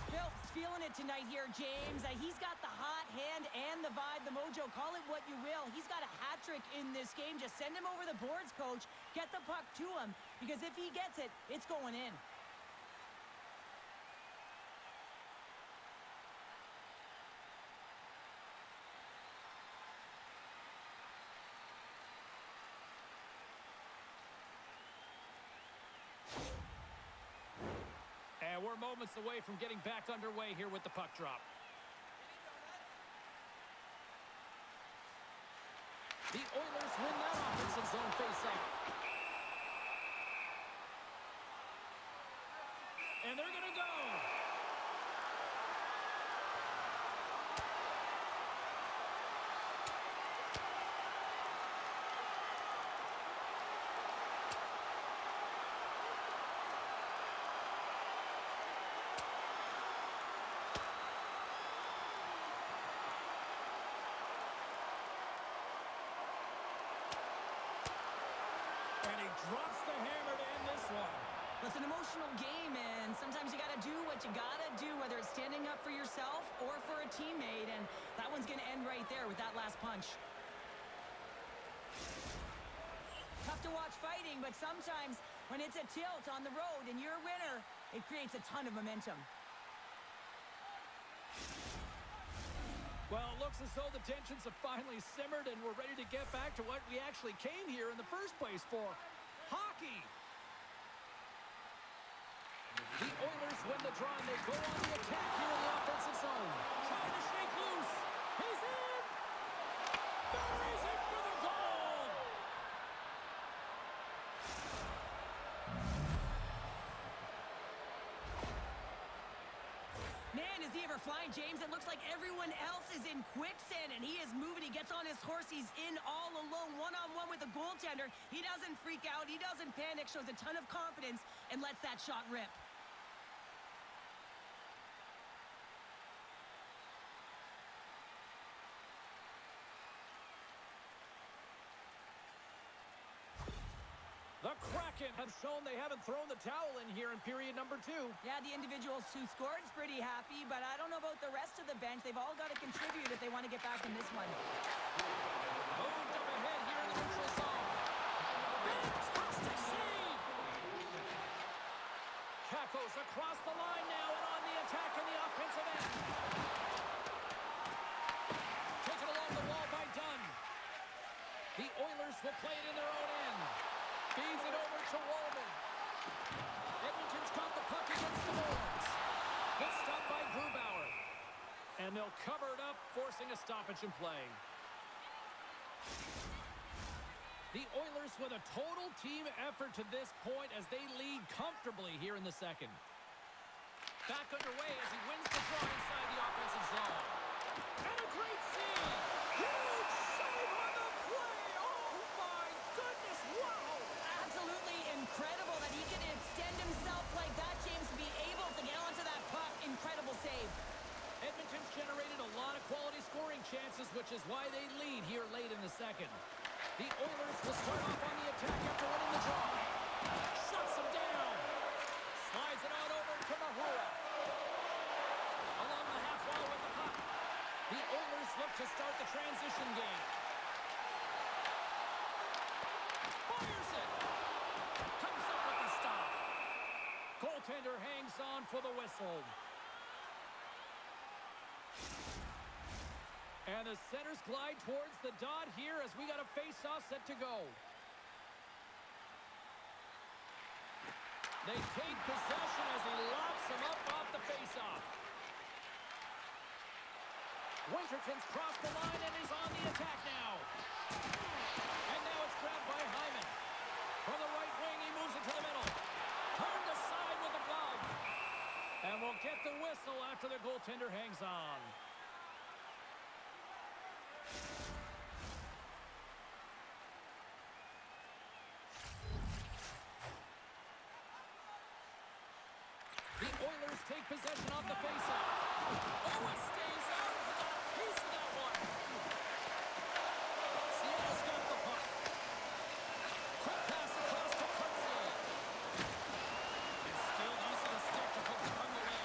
Phil's feeling it tonight here, James. He's got the hot hand and the vibe, the mojo. Call it what you will. He's got a hat trick in this game. Just send him over the boards, coach. Get the puck to him, because if he gets it, it's going in. And we're moments away from getting back underway here with the puck drop. The Oilers win that offensive zone face-off. And they're going to go. And he drops the hammer to end this one. It's an emotional game, and sometimes you got to do what you got to do, whether it's standing up for yourself or for a teammate, and that one's going to end right there with that last punch. Tough to watch fighting, but sometimes when it's a tilt on the road and you're a winner, it creates a ton of momentum. Well, it looks as though the tensions have finally simmered and we're ready to get back to what we actually came here in the first place for. Hockey! The Oilers win the draw and they go on the attack here in the offensive zone. Trying to shake loose. He's in! Buries it for the goal! Man, is he ever flying, James? It looks like everyone else is in quicksand, and he is moving. He gets on his horse. He's in all alone, one-on-one with the goaltender. He doesn't freak out. He doesn't panic, shows a ton of confidence, and lets that shot rip. The Kraken have shown they haven't thrown the towel in here in period number 2. Yeah, the individuals who scored's pretty happy, but I don't know about the rest of the bench. They've all got to contribute if they want to get back in this one. Moved up ahead here in the neutral zone. Fantastic save! Kakos across the line now and on the attack in the offensive end. Taken along the wall by Dunn. The Oilers will play it in their own end. Feeds it over to Walden. Edmonton's got the puck against the boards. Good stop by Grubauer. And they'll cover it up, forcing a stoppage in play. The Oilers with a total team effort to this point as they lead comfortably here in the second. Back underway as he wins the draw inside the offensive zone. And a great save! Huge save on the play! Oh my goodness, wow! Absolutely incredible that he can extend himself like that, James, to be able to get onto that puck. Incredible save. Edmonton's generated a lot of quality scoring chances, which is why they lead here late in the second. The Oilers will start off on the attack after winning the draw. Shuts him down. Slides it on over to Mahura. Along the half wall with the puck. The Oilers look to start the transition game. Fires it. Comes up with the stop. Goaltender hangs on for the whistle. And the centers glide towards the dot here as we got a face-off set to go. They take possession as he locks him up off the faceoff. Winterton's crossed the line and is on the attack now. And now it's grabbed by Hyman. From the right wing, he moves it to the middle. Turned aside with the glove. And we'll get the whistle after the goaltender hangs on. The Oilers take possession off the faceoff. Oh, it stays out. He got a piece of that one. Seattle's got the puck. Quick pass across to Kurtzel. And still using the stick to put the puck away.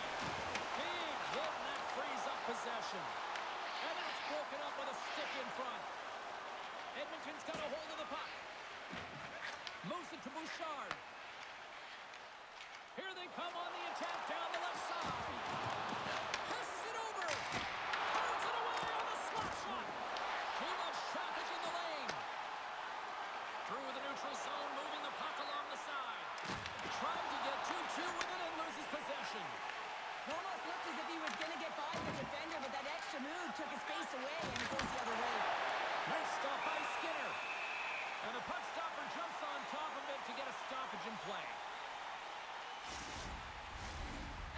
Big hit, and that frees up possession. And that's broken up with a stick in front. Edmonton's got a hold of the puck. Moves it to Bouchard. Here they come on the attack down the left side. Passes it over. Turns it away on the slap shot. Too much traffic in the lane. Through the neutral zone, moving the puck along the side. Trying to get 2-2 with it and loses possession. It almost looked as if he was going to get by the defender, but that extra move took his space away, and it goes the other way. Nice stop by Skinner. And the puck stopper jumps on top of it to get a stoppage in play.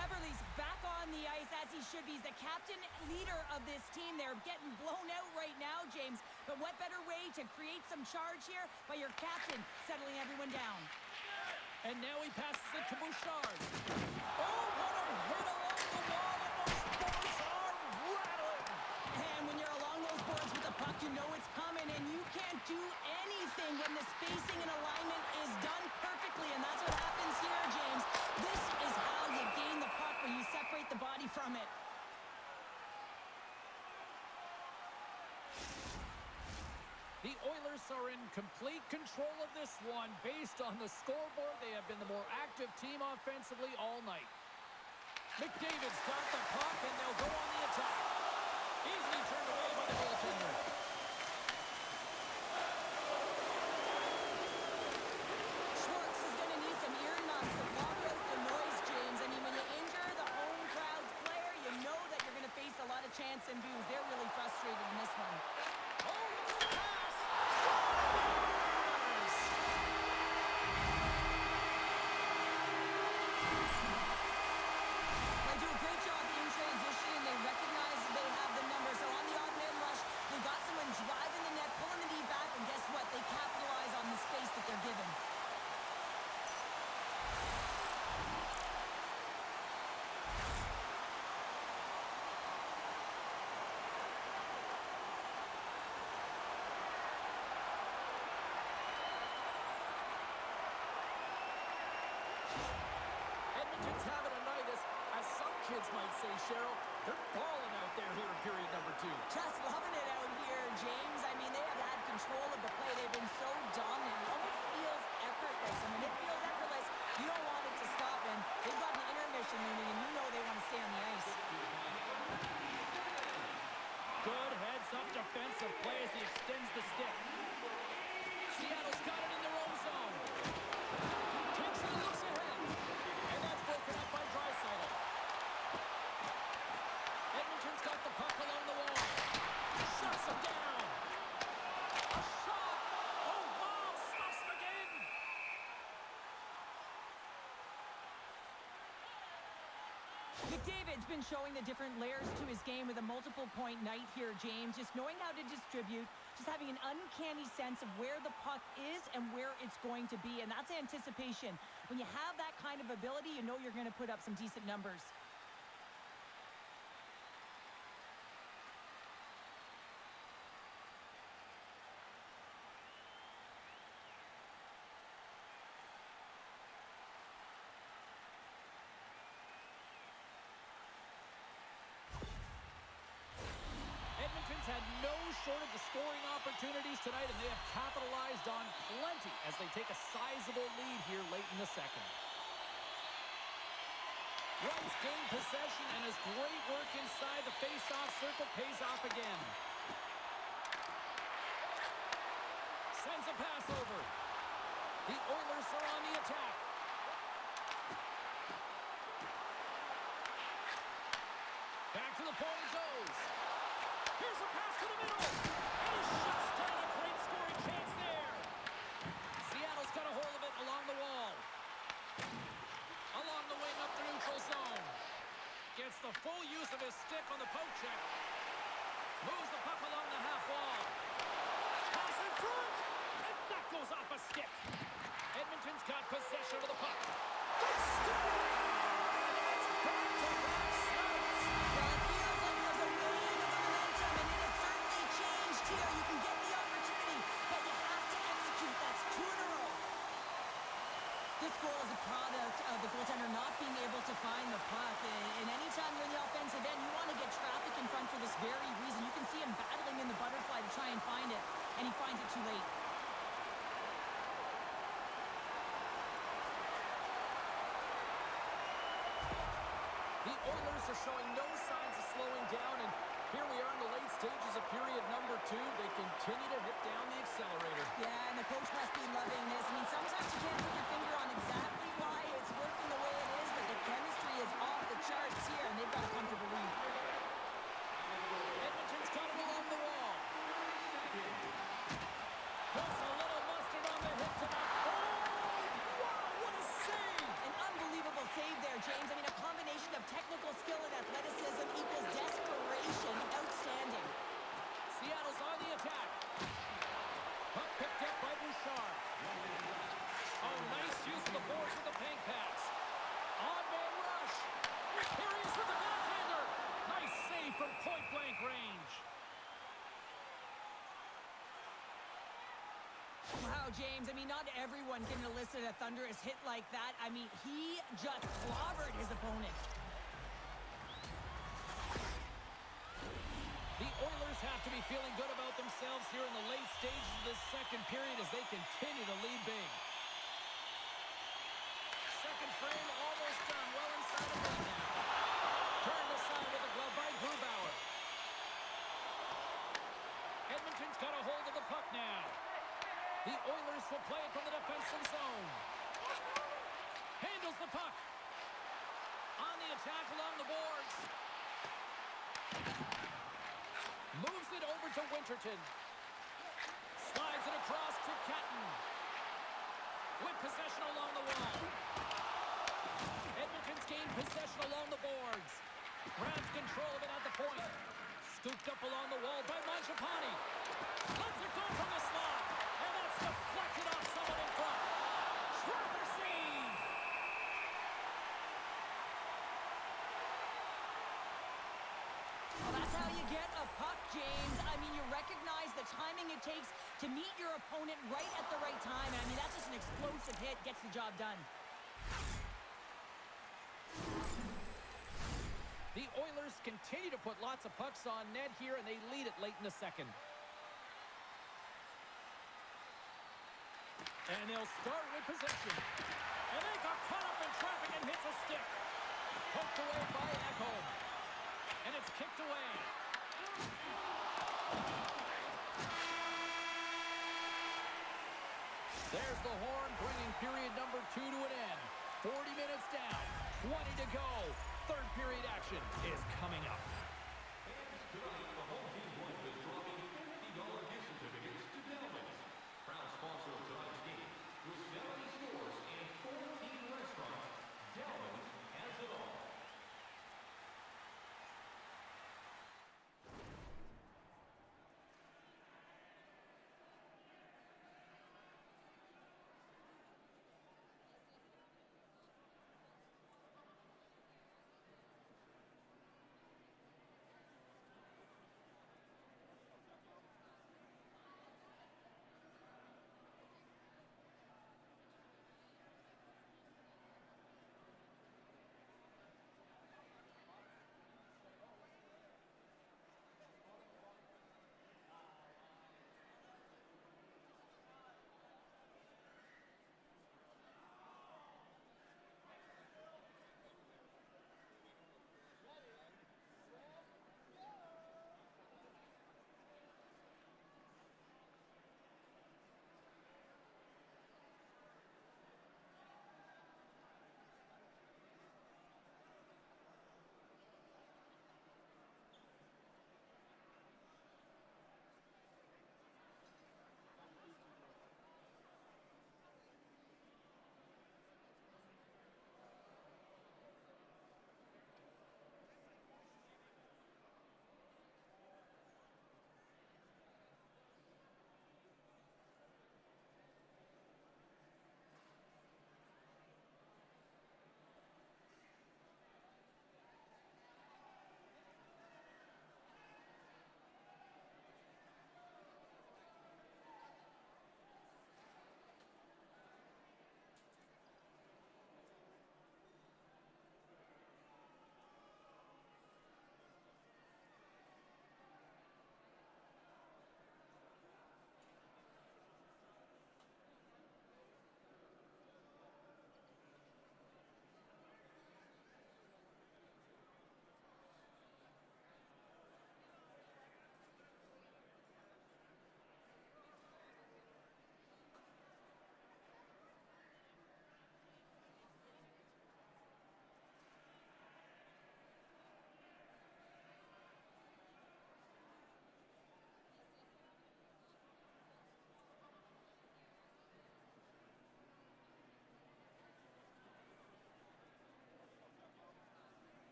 Everly's back on the ice as he should be. He's the captain, leader of this team. They're getting blown out right now, James. But what better way to create some charge here by your captain settling everyone down? And now he passes it to Bouchard. Oh, what a hit along the wall, and those boards are rattling. And when you're along those boards with the puck, you know it's coming, and you can't do anything when the spacing and alignment is done perfectly, and that's what happens here, James. This is how you gain the puck, when you separate the body from it. The Oilers are in complete control of this one. Based on the scoreboard, they have been the more active team offensively all night. McDavid's got the puck, and they'll go on the attack. Easily turned away by the goaltender. Schwartz is going to need some ear muffs to block out the noise, James. I mean, when you injure the home crowd's player, you know that you're going to face a lot of chance and boos. They're really frustrated in this one. They do a great job in transition. They recognize they have the number. So on the odd man rush, they got someone driving the net, pulling the knee back, and guess what? They capitalize on the space that they're given. Edmonton's having a night, as some kids might say, Cheryl. They're balling out there here in period number 2. Just loving it out here, James. I mean, they have had control of the play. They've been so dominant. It almost feels effortless. And when it feels effortless, you don't want it to stop. And they've got an intermission looming, and you know they want to stay on the ice. Good heads-up defensive play as he extends the stick. Seattle's got it in their own zone. Takes it, looks ahead. And that's broken up by Draisaitl. Edmonton's got the puck along the wall. Shuts him down. A shot. Oh, wow. Stops him again. McDavid's been showing the different layers to his game with a multiple-point night here, James. Just knowing how to distribute, just having an uncanny sense of where the puck is and where it's going to be, and that's anticipation. When you have that kind of ability, you know you're going to put up some decent numbers. Edmonton's had no shortage of scoring opportunities tonight, and they have capitalized on plenty as they take a sizable lead here late in the second. Wright's gained possession, and his great work inside the face-off circle pays off again. Sends a pass over. The Oilers are on the attack. point he goes. Here's a pass to the middle. And he shuts down a great scoring chance there. Seattle's got a hold of it along the wall. Along the wing up the neutral zone. Gets the full use of his stick on the poke check. Moves the puck along the half wall. Pass in front. And that goes off a stick. Edmonton's got possession of the puck. It's back-to-back shots. Well, it feels like there's a wave of momentum, and it has certainly changed here. You can get the opportunity, but you have to execute. That's 2 in a row. This goal is a product of the goaltender not being able to find the puck. And anytime you're in the offensive end, you want to get traffic in front for this very reason. You can see him battling in the butterfly to try and find it, and he finds it too late. The Oilers are showing no signs of slowing down, and here we are in the late stages of period number 2. They continue to hit down the accelerator. Yeah, and the coach must be loving this. I mean, sometimes you can't put your finger on exactly why it's working the way it is, but the chemistry is off the charts here, and they've got a comfortable lead. Edmonton's got it along the wall. Puts a little mustard on the hit tonight. Oh, wow, what a save! An unbelievable save there, James. I mean, a combination of technical skill and athleticism equals desperation. Outstanding. Seattle's on the attack. Puck picked up by Bouchard. Oh, nice use of the boards with the paint pass. On-man rush. Here he is with the backhander. Nice save from point-blank range. Wow, James. I mean, not everyone can elicit a thunderous hit like that. I mean, he just clobbered his opponent. The Oilers have to be feeling good about themselves here in the late stages of this second period as they continue to lead big. Second frame almost done. Well inside of it now. Turned aside with a glove by Grubauer. Edmonton's got a hold of the puck now. The Oilers will play it from the defensive zone. Handles the puck. On the attack along the boards. Moves it over to Winterton. Slides it across to Catton. With possession along the wall. Edmonton's gained possession along the boards. Grabs control of it at the point. Scooped up along the wall by Mangiapane. Lets it go from the slot. And that's deflected off someone in front. Trevor save. Well, that's how you get a puck, James. I mean, you recognize the timing it takes to meet your opponent right at the right time. And I mean, that's just an explosive hit, gets the job done. The Oilers continue to put lots of pucks on net here, and they lead it late in the second. And they'll start with possession. And they got caught up in traffic and hits a stick. Poked away by Ekholm. And it's kicked away. There's the horn, bringing period number 2 to an end. 40 minutes down, 20 to go. Third period action is coming up. Fans, tonight, the home team wife is dropping $50 gift certificates to Delvin's. Proud sponsor of tonight's game. With 70 stores and 14 restaurants, Delvin's has it all.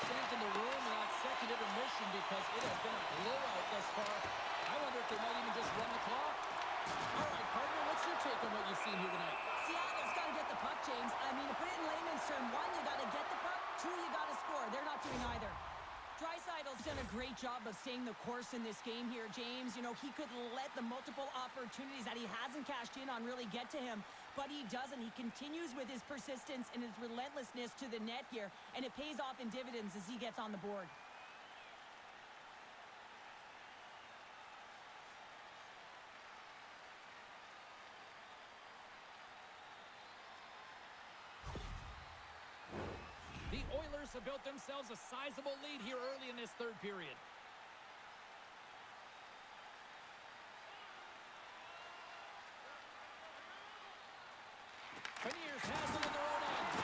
percent in the room in that second intermission because it has been a blowout thus far. I wonder if they might even just run the clock. All right, partner, what's your take on what you've seen here tonight? Seattle's got to get the puck, James. I mean, to put it in layman's term, one, you got to get the puck. Two, you got to score. They're not doing either. Dreisaitl's done a great job of staying the course in this game here, James. You know, he could let the multiple opportunities that he hasn't cashed in on really get to him, but he doesn't. He continues with his persistence and his relentlessness to the net here, and it pays off in dividends as he gets on the board. The Oilers have built themselves a sizable lead here early in this third period. Beniers has it in their own end.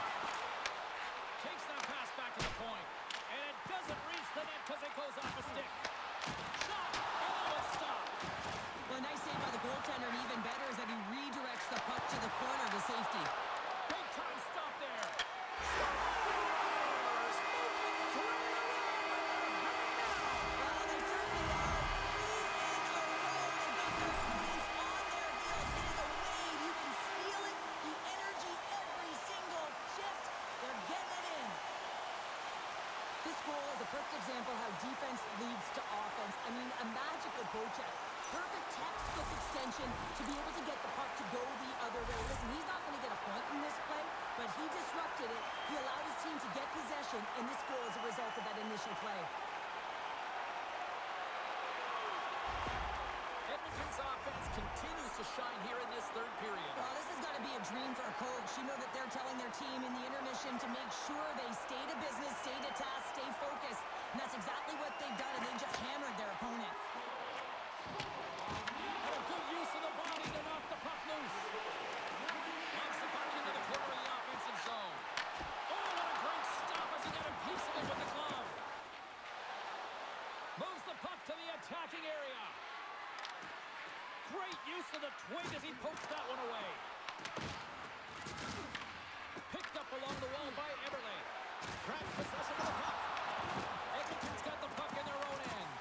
Takes that pass back to the point. And it doesn't reach the net because it goes off a stick. Shot! And now it's stopped. Well, a nice save by the goaltender, and even better is that he redirects the puck to the corner to safety. Big time stop there. Oilers making three in a row. Well, they certainly are. Three in a row. They've got their opponents on their heels. It is a wave. You can feel it. The energy every single shift. They're getting it in. This goal is a perfect example how defense leads to offense. I mean, a magical pocheck. Perfect textbook extension to be able to get the puck to go the other way. Listen, he's not going to get a point in this play, but he disrupted it. He allowed his team to get possession, and this goal is a result of that initial play. Edmonton's offense continues to shine here in this third period. Well, this has got to be a dream for a coach. You know that they're telling their team in the intermission to make sure they stay to business, stay to task, stay focused. And that's exactly what they've done, and they just hammered their opponent. And a good use of the body to knock the puck loose. Knocks the puck into the corner of the offensive zone. Oh, what a great stop as he got a piece of it with the glove. Moves the puck to the attacking area. Great use of the twig as he pokes that one away. Picked up along the wall by Eberle. Grabs possession of the puck. Edmonton's got the puck in their own end.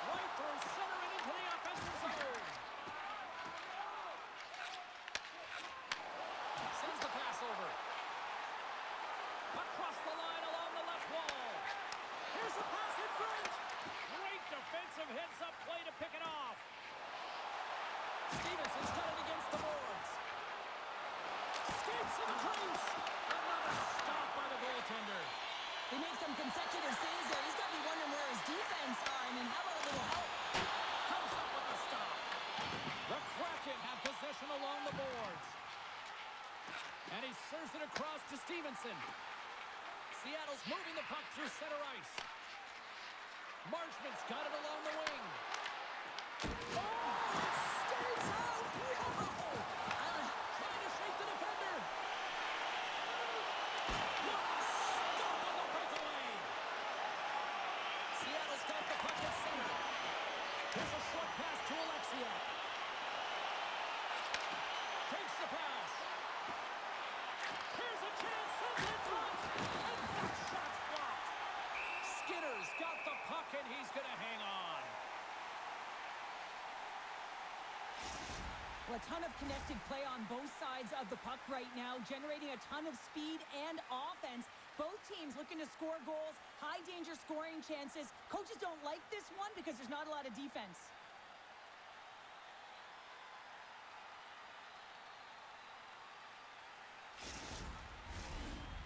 Right through center and into the offensive zone. Sends the pass over. Across the line along the left wall. Here's the pass in front. Great defensive heads-up play to pick it off. Stevenson's got it against the boards. Skates to the crease. Another stop by the goaltender. He makes some consecutive saves there. He's got to be wondering where his defense are. I mean, how about a little help? Comes up with the stop. The Kraken have possession along the boards. And he serves it across to Stevenson. Seattle's moving the puck through center ice. Marshman's got it along the wing. Oh, it stays out. Whoa! Trying to shake the defender. What a stop on the breakaway. Seattle's got the puck at center. Here's a short pass to Alexiak. Takes the pass. Here's a chance. Sends it in front. And that shot's blocked. Skinner's got the puck, and he's going to hang on. Well, a ton of connected play on both sides of the puck right now, generating a ton of speed and offense. Both teams looking to score goals, high-danger scoring chances. Coaches don't like this one because there's not a lot of defense.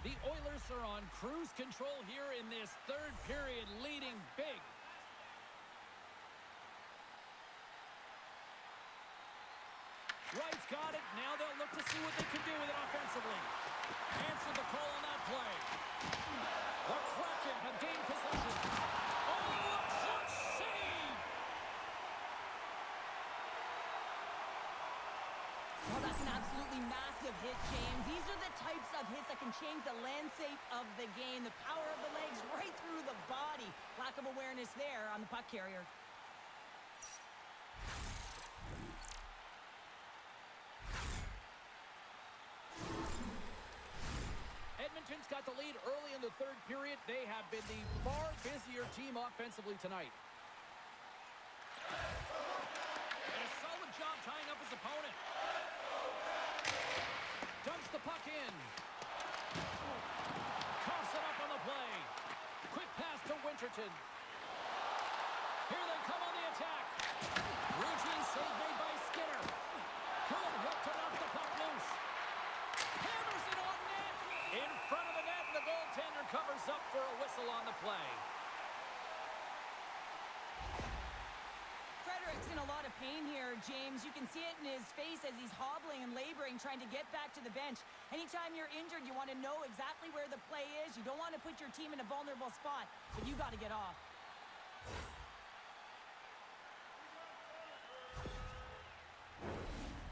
The Oilers are on cruise control here in this third period, leading big. Wright's got it. Now they'll look to see what they can do with it offensively. Answered the call on that play. The Kraken have gained possession. Oh, what save! Well, that's an absolutely massive hit, James. These are the types of hits that can change the landscape of the game. The power of the legs right through the body. Lack of awareness there on the puck carrier. Edmonton Edmonton's got the lead early in the third period. They have been the far busier team offensively tonight. And a solid job tying up his opponent. Dumps the puck in. Coughs it up on the play. Quick pass to Winterton. Here they come on the attack. Routine save made by Skinner. Good hit to knock the puck loose. Hammers it on net. In front of the net, and the goaltender covers up for a whistle on the play. Frederick's in a lot of pain here, James. You can see it in his face as he's hobbling and laboring, trying to get back to the bench. Anytime you're injured, you want to know exactly where the play is. You don't want to put your team in a vulnerable spot, but you got to get off.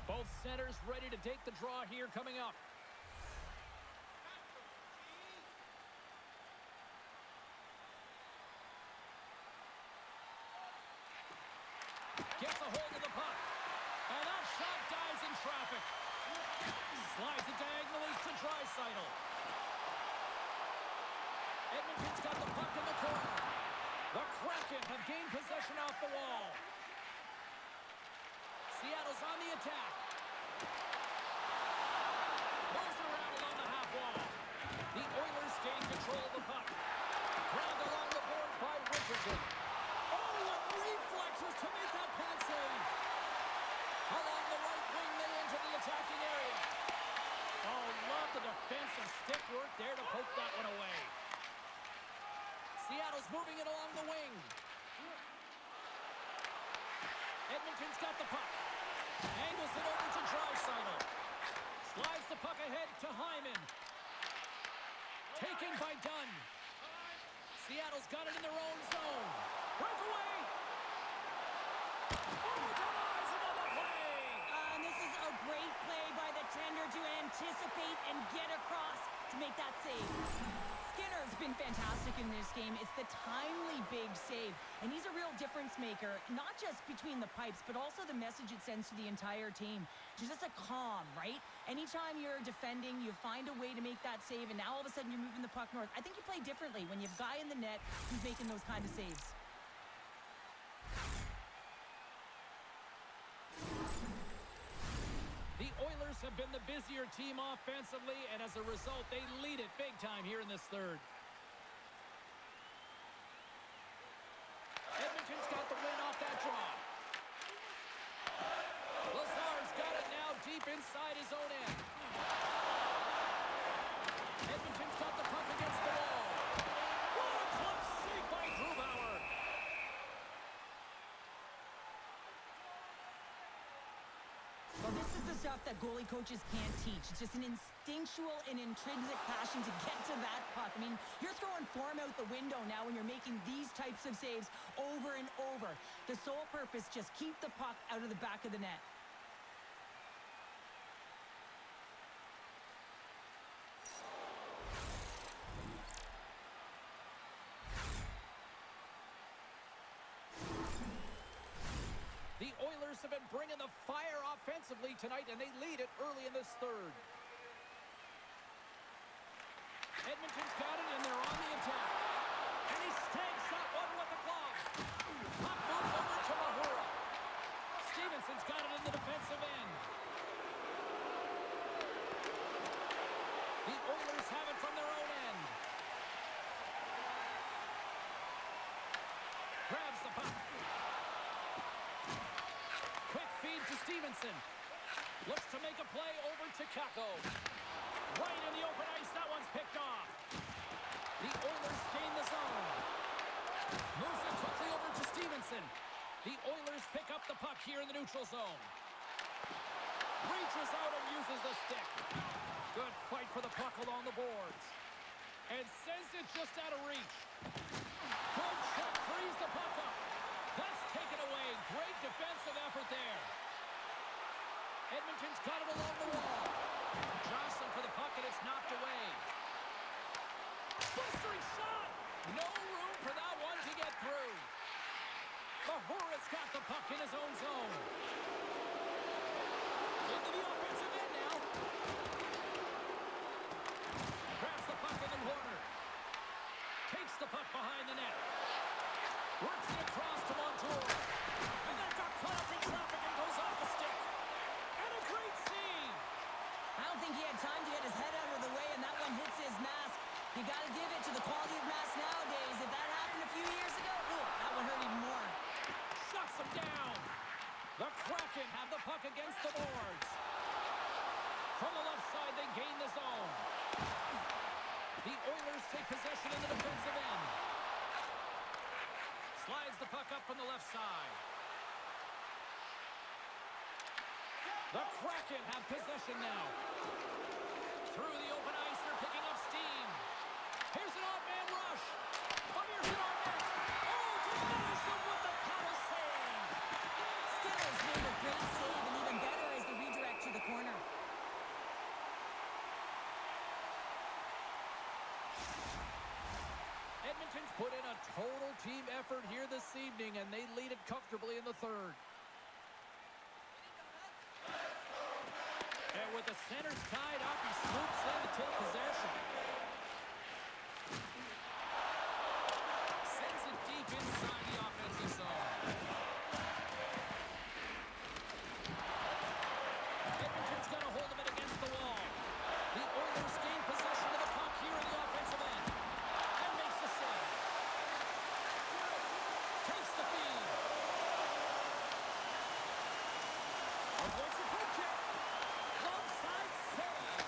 Both centers ready to take the draw here coming up. Gets a hold of the puck. And that shot dives in traffic. Slides it diagonally to Draisaitl. Edmonton's got the puck in the corner. The Kraken have gained possession off the wall. Seattle's on the attack. Moves it around along the half wall. The Oilers gain control of the puck. Grabbed along the boards by Richardson. Oh, what reflexes to make that pad save. Along the right wing, they enter the attacking area. Oh, love the defensive stick work there to poke that one away. Seattle's moving it along the wing. Edmonton's got the puck. Angles it over to Draisaitl. Slides the puck ahead to Hyman. Taken by Dunn. Seattle's got it in their own zone. Breakaway. Oh, denies him on the play. And this is a great play by the tender to anticipate and get across to make that save. Skinner's been fantastic in this game. It's the timely big save, and he's a real difference maker, not just between the pipes, but also the message it sends to the entire team. Just a calm, right? Anytime you're defending, you find a way to make that save, and now all of a sudden you're moving the puck north. I think you play differently when you have a guy in the net who's making those kind of saves. The Oilers have been the busier team offensively, and as a result, they lead it big time here in this third. Edmonton's got the win off that draw. Lazar's got it now deep inside his own end. Edmonton's got the puck against the wall. What a clutch save by Grubauer. Well, this is the stuff that goalie coaches can't teach. It's just an instinctual and intrinsic passion to get to that puck. I mean, you're throwing form out the window now when you're making these types of saves over and over. The sole purpose, just keep the puck out of the back of the net. The Oilers have been bringing the fire offensively tonight, and they lead it early in this third. Edmonton's got it, and they're on the attack. And he snags that one with the glove. Puck moves over to Mahura. Stevenson's got it in the defensive end. The Oilers have it from their own end. Grabs the puck. Quick feed to Stevenson. Looks to make a play over to Kakko. Right in the open ice, that one's picked off. The Oilers gain the zone. Moves it quickly over to Stevenson. The Oilers pick up the puck here in the neutral zone. Reaches out and uses the stick. Good fight for the puck along the boards. And sends it just out of reach. Good check, frees the puck up. That's taken away. Great defensive effort there. Edmonton's got it along the wall. Johnson for the puck, and it's knocked away. Blistering shot! No room for that one to get through. Mahura's got the puck in his own zone. Into the offensive end now. Grabs the puck and have the puck against the boards. From the left side, they gain the zone. The Oilers take possession in the defensive end. Slides the puck up from the left side. The Kraken have possession now. Through the open ice, they're picking up steam. Here's an odd-man rush. Fires it on net. Oh, Danielson with the paddle save. Skittles made a great save, and even better as the redirect to the corner. Edmonton's put in a total team effort here this evening, and they lead it comfortably in the third. And with the centers tied up, he swoops in to take possession. Sends it deep inside the offensive zone. Edmonton's got a hold of it against the wall. The Oilers gain possession of the puck here in the offensive end. And makes the save. Takes the feed. Avoids the poke check. Onside save.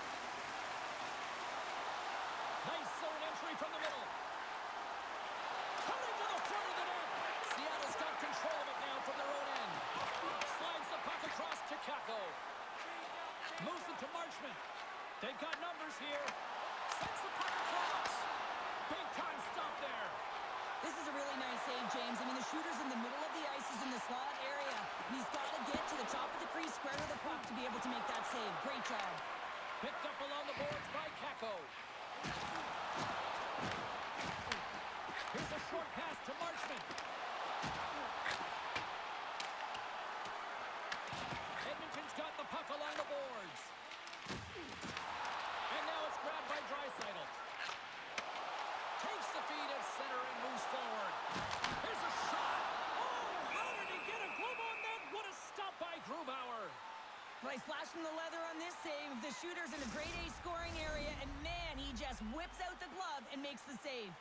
Nice zone entry from the middle. Coming to the front of the net. Seattle's got control of it now from their own end. Slides the puck across to Kako. Moves it to Marchment. They've got numbers here. Sends the puck across. Big time stop there. This is a really nice save, James. I mean, the shooter's in the middle of the ice. He's in the slot area. And he's got to get to the top of the crease, square to the puck to be able to make that save. Great job. Picked up along the boards by Kako. Here's a short pass to Marchment. Edmonton's got the puck along the boards. And now it's grabbed by Draisaitl. Takes the feed at center and moves forward. Here's a shot. Oh, how did he get a glove on that? What a stop by Grubauer. Well, he's flashing the leather on this save. The shooter's in a grade A scoring area, and man, he just whips out the glove and makes the save.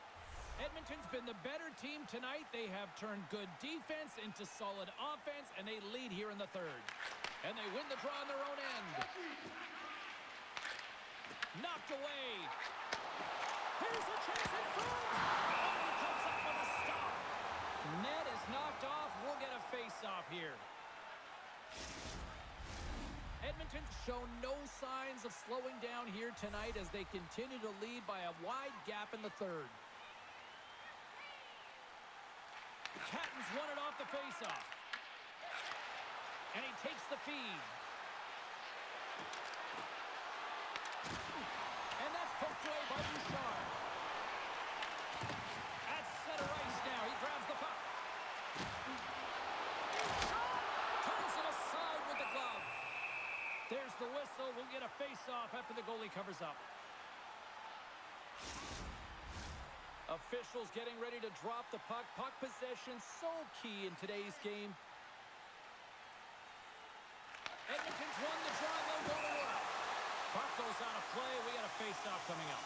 Edmonton's been the better team tonight. They have turned good defense into solid offense, and they lead here in the third. And they win the draw on their own end. Knocked away. Here's a chance in front. Oh, he comes up with a stop. Net is knocked off. We'll get a face-off here. Edmonton's shown no signs of slowing down here tonight as they continue to lead by a wide gap in the third. Catton's won it off the face-off. And he takes the feed. And that's poked away by Bouchard. At center ice now. He grabs the puck. Shot! Turns it aside with the glove. There's the whistle. We'll get a face-off after the goalie covers up. Officials getting ready to drop the puck. Puck possession so key in today's game. Edmonton's won the draw. They'll go to work. Puck goes out of play. We got a face-off coming up.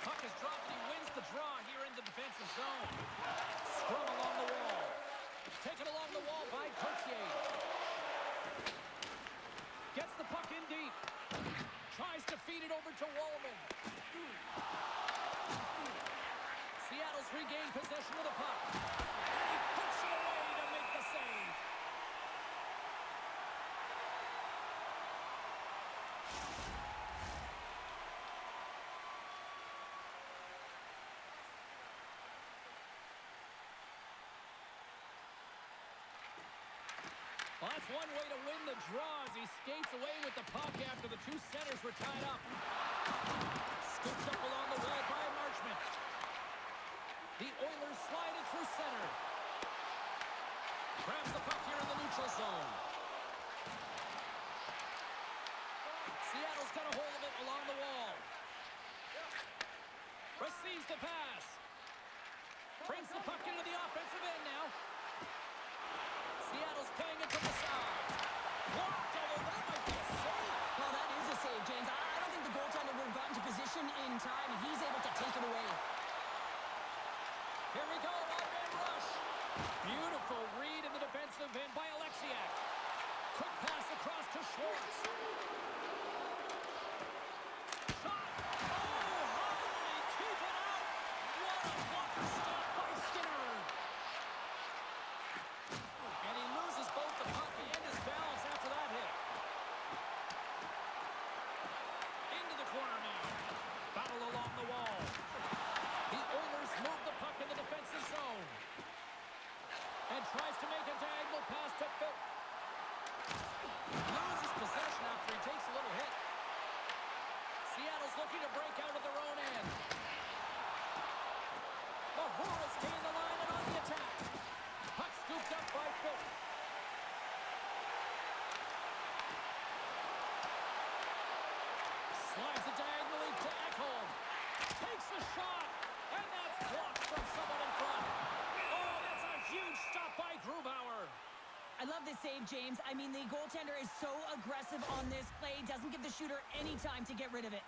Puck is dropped and he wins the draw here in the defensive zone. Scrum along the wall. Taken along the wall by Courtier. Gets the puck in deep. Tries to feed it over to Wallman. Seattle's regained possession of the puck. And he puts it away to make the save. Well, that's one way to win the draw as he skates away with the puck after the two centers were tied up. Scooped up along the wall by Marchment. The Oilers slide it through center. Grabs the puck here in the neutral zone. Seattle's got a hold of it along the wall. Receives the pass. Brings the puck into the offensive end now. Seattle's playing it from the side. Blocked on the Alexiak. Quick pass across to Schwartz. Shot. Oh, how did he keep it out? What a blocker stop by Skinner. And he loses both the puck and his balance after that hit. Into the corner now. Battle along the wall. The Oilers move the puck in the defensive zone. And tries to make a diagonal pass to Phil. Loses possession after he takes a little hit. Seattle's looking to break out of their own end. Mahora's gained the line and on the attack. Puck scooped up by Phil. Slides it diagonally to Ekholm. Takes the shot, and that's blocked from someone in front. Oh, that's a huge stop by Grubauer. I love this save, James. I mean, the goaltender is so aggressive on this play. Doesn't give the shooter any time to get rid of it.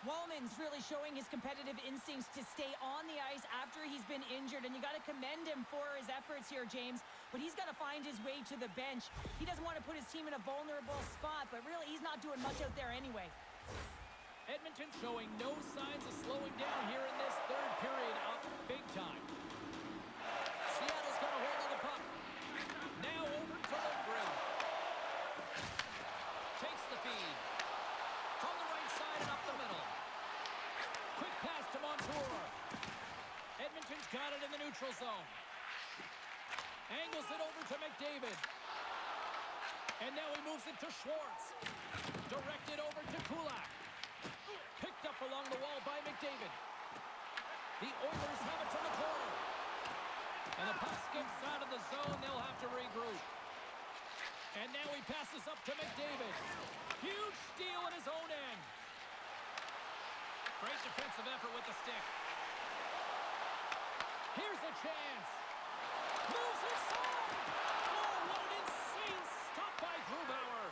Wallman's really showing his competitive instincts to stay on the ice after he's been injured, and you got to commend him for his efforts here, James. But he's got to find his way to the bench. He doesn't want to put his team in a vulnerable spot, but really he's not doing much out there anyway. Edmonton showing no signs of slowing down here in this third period, up big time. Seattle's got a hold of the puck. Now over to Lundgren. Takes the feed. From the right side and up the middle. Quick pass to Montour. Edmonton's got it in the neutral zone. Angles it over to McDavid. And now he moves it to Schwartz. Directed over to Kulak. Picked up along the wall by McDavid. The Oilers have it from the corner. And the puck skips out of the zone. They'll have to regroup. And now he passes up to McDavid. Huge steal at his own end. Great defensive effort with the stick. Here's a chance. Moves inside. Oh, what an insane stop by Grubauer.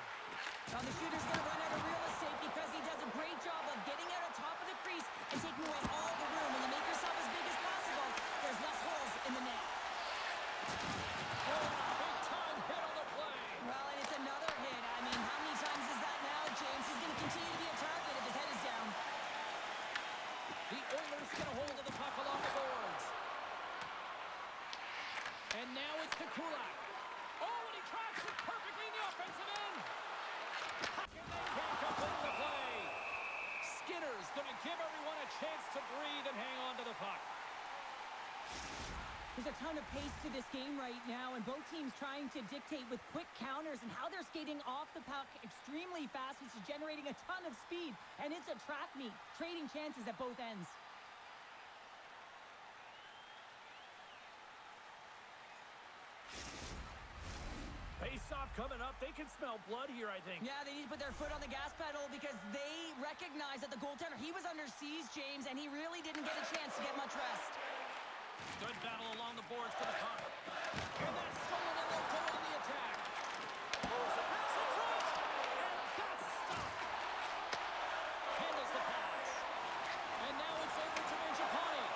Now the shooter's going to run out of real estate because he does a great job of getting out on top of the crease and taking away all the room. When you make yourself as big as possible, there's less holes in the net. Oh, big time hit on the play. Well, and it's another hit. I mean, how many times is that now, James? He's going to continue to be a target if his head is down. The Oilers get a hold of the puck along the boards. And now it's to Kulak. Oh, and he tracks it perfectly in the offensive end. And they can't complete the play. Skinner's going to give everyone a chance to breathe and hang on to the puck. There's a ton of pace to this game right now, and both teams trying to dictate with quick counters and how they're skating off the puck extremely fast, which is generating a ton of speed. And it's a track meet, trading chances at both ends. Face-off coming up. They can smell blood here, I think. Yeah, they need to put their foot on the gas pedal because they recognize that the goaltender, he was under siege, James, and he really didn't get a chance to get much rest. Good battle along the boards for the puck. And that's stolen, and they'll go on the attack. Moves the pass in front, and that's stopped. Handles the pass. And now it's over to Mangiapane.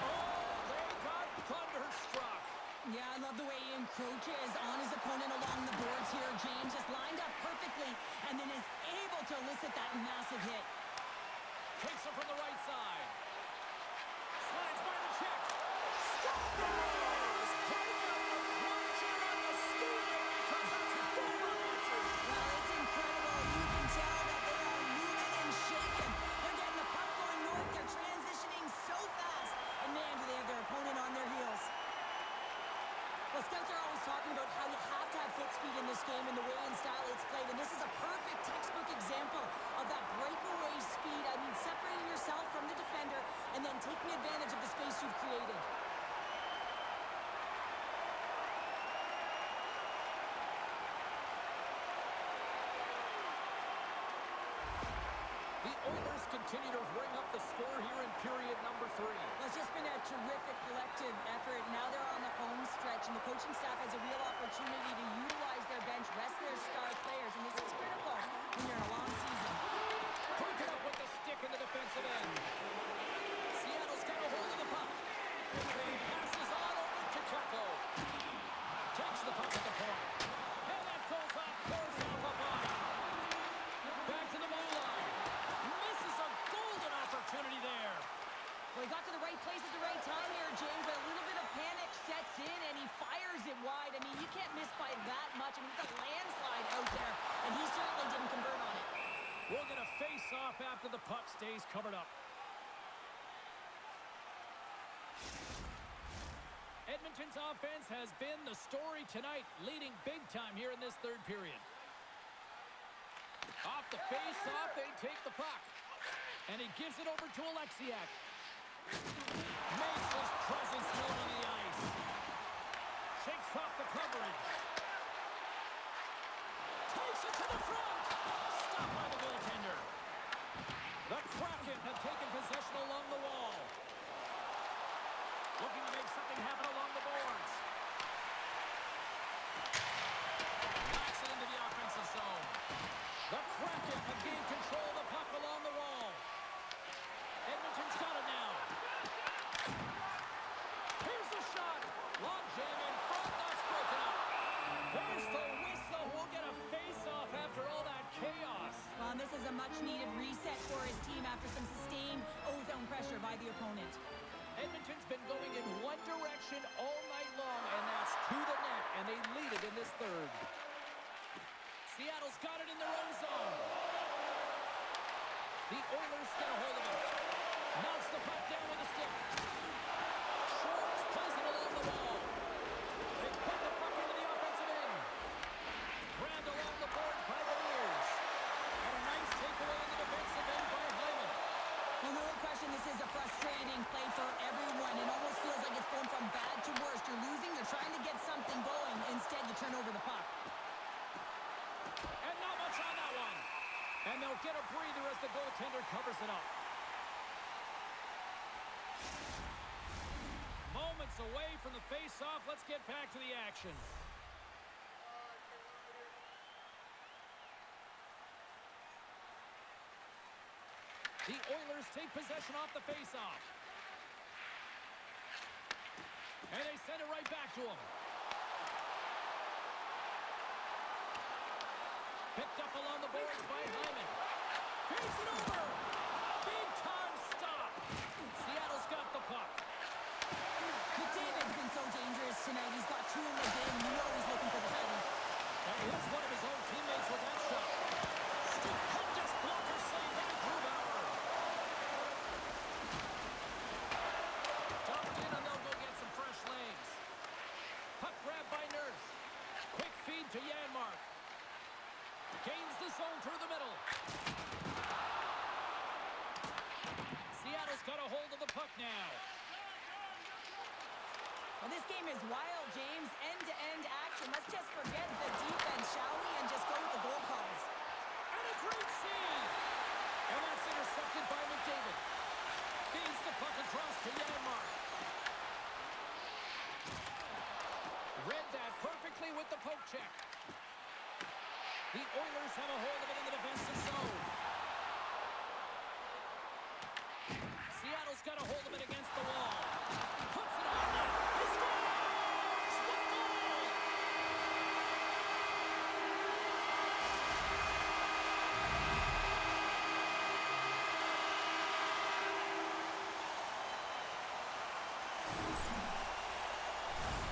Oh, they got thunderstruck. Yeah, I love the way he encroaches on his opponent along the boards here. James just lined up perfectly and then is able to elicit that massive hit. Takes it from the right side. Slides by the check. Scores! Break out the cruncher and the steal because that's a golden answer. Well, it's incredible. You can tell that they are moving and shaking. They're getting the puck going north. They're transitioning so fast. And man, do they have their opponent on their heels. Well, scouts are always talking about how you have to have foot speed in this game and the way and style it's played. And this is a perfect textbook example of that breakaway speed. I mean, separating yourself from the defender and then taking advantage of the space you've created. The Oilers continue to ring up the score here in period number 3. Well, it's just been a terrific collective effort. Now they're on the home stretch, and the coaching staff has a real opportunity to utilize their bench, rest their star players, and this is critical when you're in a long season. Quick it up with the stick in the defensive end. Seattle's got a hold of the puck. Passes on over to Tucko. Takes the puck at the point. off after the puck stays covered up. Edmonton's offense has been the story tonight, leading big time here in this third period. Off the face-off, they take the puck. And he gives it over to Alexiak. Makes his presence known on the ice. Shakes off the coverage. Takes it to the front. Stopped by the goaltender. The Kraken have taken possession along the wall. Looking to make something happen along the boards. Knocks it into the offensive zone. The Kraken have gained control of the puck along the wall. Edmonton's got it now. Here's the shot. Long jam in front. That's broken up. There's the whistle. We'll get a face-off after all that chaos. Well, and this is a much-needed reset for his team after some sustained ozone pressure by the opponent. Edmonton's been going in one direction all night long, and that's to the net, and they lead it in this third. Seattle's got it in their own zone. The Oilers get a hold of it. Knocks the puck down with a stick. Schwartz plays it along the wall. They put the puck into the offensive end. Grabbed along the board by the Oilers. And a nice takeaway in the defensive end by Hyman. Well, no question, this is a frustrating play for everyone. It almost feels like it's going from bad to worse. You're losing, you're trying to get something going. Instead, you turn over the puck. And not much on that one. And they'll get a breather as the goaltender covers it up. Moments away from the face-off. Let's get back to the action. The Oilers take possession off the face-off. And they send it right back to him. Picked up along the boards by Hyman. Feeds it over. Big time stop. Seattle's got the puck. McDavid's been so dangerous tonight. He's got two in the game. You know he's looking for the header. And hits one of his own teammates with that shot. Stupendous blocker save by Grubauer. Dumped in, and they'll go get some fresh legs. Puck grab by Nurse. Quick feed to Janmark. Gains the zone through the middle. Seattle's got a hold of the puck now. Well, this game is wild, James. End-to-end action. Let's just forget the defense, shall we, and just go with the goal calls. And a great save. And that's intercepted by McDavid. Feeds the puck across to Janmark. Read that perfectly with the poke check. The Oilers have a hold of it in the defensive zone. Seattle's got a hold of it against the wall. Puts it on net. He scores! What a goal!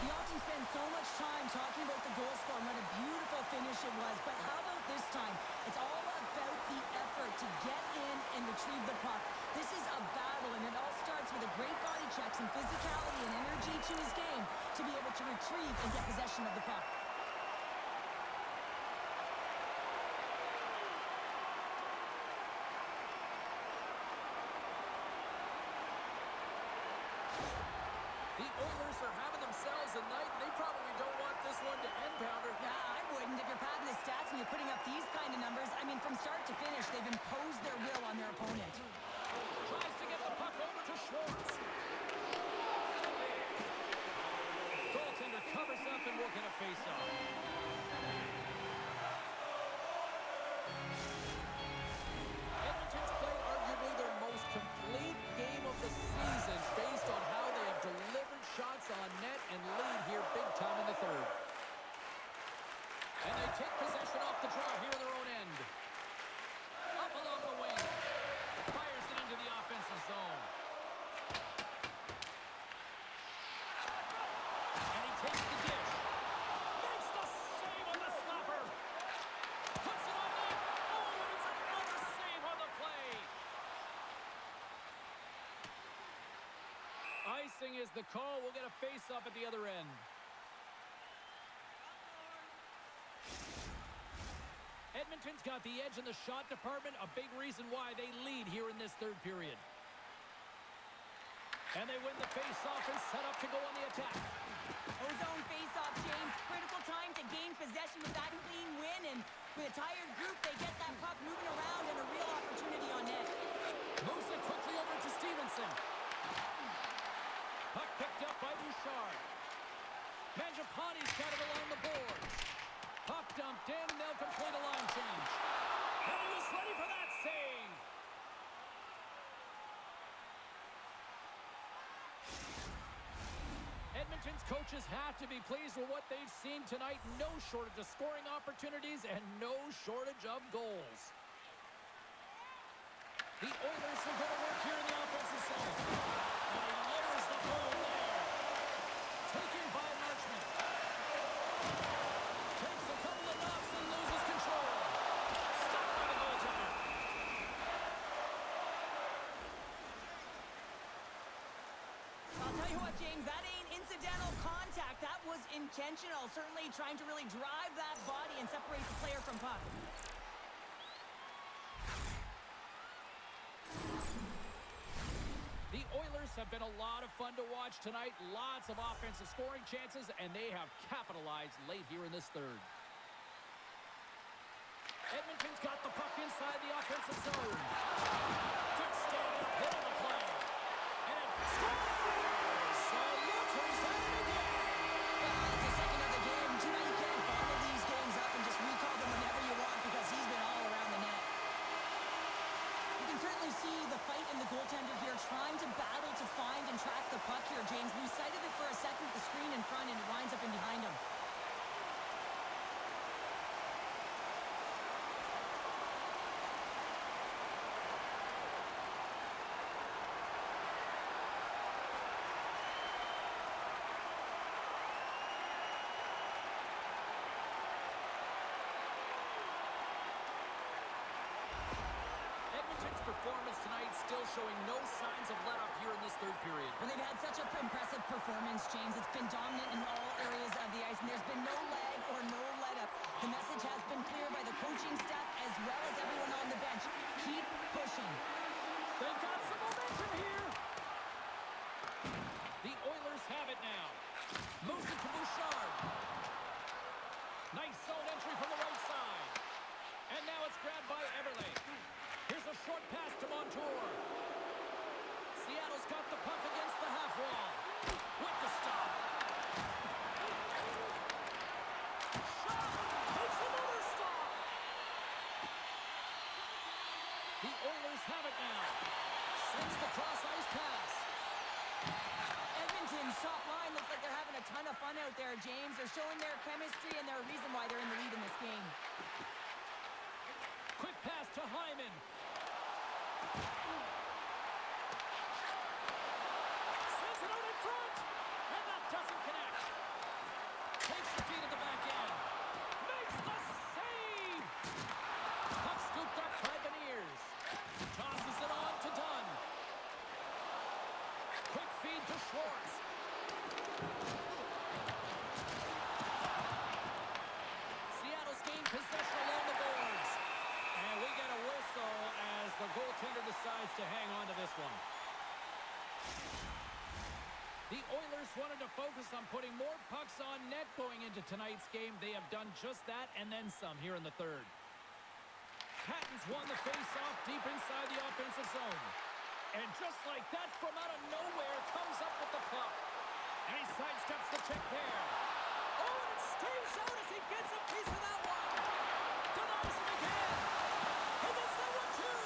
We often spend so much time talking about the goal score and what a beautiful finish it was, but how about this time? It's all about the effort to get in and retrieve the puck. This is a battle, and it all starts with a great body check, some physicality and energy to his game to be able to retrieve and get possession of the puck. The Oilers are having themselves a night, and they probably don't want this one to end, Pounder. Yeah, I wouldn't. If you're padding the stats and you're putting up these kind of numbers, I mean, from start to finish, they've imposed their will on their opponent. Tries to get the puck over to Schwartz. Goaltender covers up, and we'll get a face-off. Edmonton's played arguably their most complete game of the season based on how they have delivered shots on net and lead here big time in the third. And they take possession off the draw here in their own end. Up along the wing. Fires it into the offensive zone. And he takes the dish. Makes the save on the slapper. Puts it on net. Oh, and it's another save on the play. Icing is the call. We'll get a face-off at the other end. Edmonton's got the edge in the shot department, a big reason why they lead here in this third period. And they win the face-off and set up to go on the attack. Ozone face-off, James. Critical time to gain possession with that clean win. And with a tired group, they get that puck moving around and a real opportunity on net. Moves it quickly over to Stevenson. Puck picked up by Bouchard. Mangiapane's got it along the boards. Puck dumped in, and they'll complete a line change. And he was ready for that save. Edmonton's coaches have to be pleased with what they've seen tonight. No shortage of scoring opportunities and no shortage of goals. The Oilers are going to work here in the offensive zone. And he lowers the goal there. Taken by Marchment. Takes a couple of knocks and loses control. Stopped by the goaltender. I'll tell you what, James, that ain't incidental contact. That was intentional. Certainly trying to really drive that body and separate the player from puck. The Oilers have been a lot of fun to watch tonight. Lots of offensive scoring chances, and they have capitalized late here in this third. Edmonton's got the puck inside the offensive zone. Good stand-up hit on the play. And it scores! So look who's at it again! It's the second of the game. Too bad you can't bottle these games up and just recall them whenever you want because he's been all around the net. You can certainly see the fight in the goaltender here, trying to battle to find and track the puck here, James. Lose sight of it for a second, the screen in front, and it winds up in behind him. Edmonton's performance tonight still showing no signs of let-up here in this third period. Well, they've had such an impressive performance, James. It's been dominant in all areas of the ice, and there's been no lag or no let-up. The message has been clear by the coaching staff as well as everyone on the bench. Keep pushing. They've got some momentum here. The Oilers have it now. Moves it to Bouchard. Nice zone entry from the right side. And now it's grabbed by Everly. Here's a short pass to Montour. Seattle's got the puck against the half wall. With the stop. Shot! Takes another stop! The Oilers have it now. Sends the cross-ice pass. Edmonton's top line looks like they're having a ton of fun out there, James. They're showing their chemistry and their reason why they're in the lead in this game. Quick pass to Hyman. Sends it out in front. And that doesn't connect. Takes the feed at the back end. Makes the save. Puck scooped up by Beniers. Tosses it on to Dunn. Quick feed to Schwartz. Seattle's gained possession along the boards. And we get a whistle as the goaltender decides to hang on to this one. The Oilers wanted to focus on putting more pucks on net going into tonight's game. They have done just that and then some here in the third. Patton's won the face-off deep inside the offensive zone. And just like that, from out of nowhere, comes up with the puck. And he sidesteps the check there. Oh, and it stays out as he gets a piece of that one. Denies him again. He gets that one too.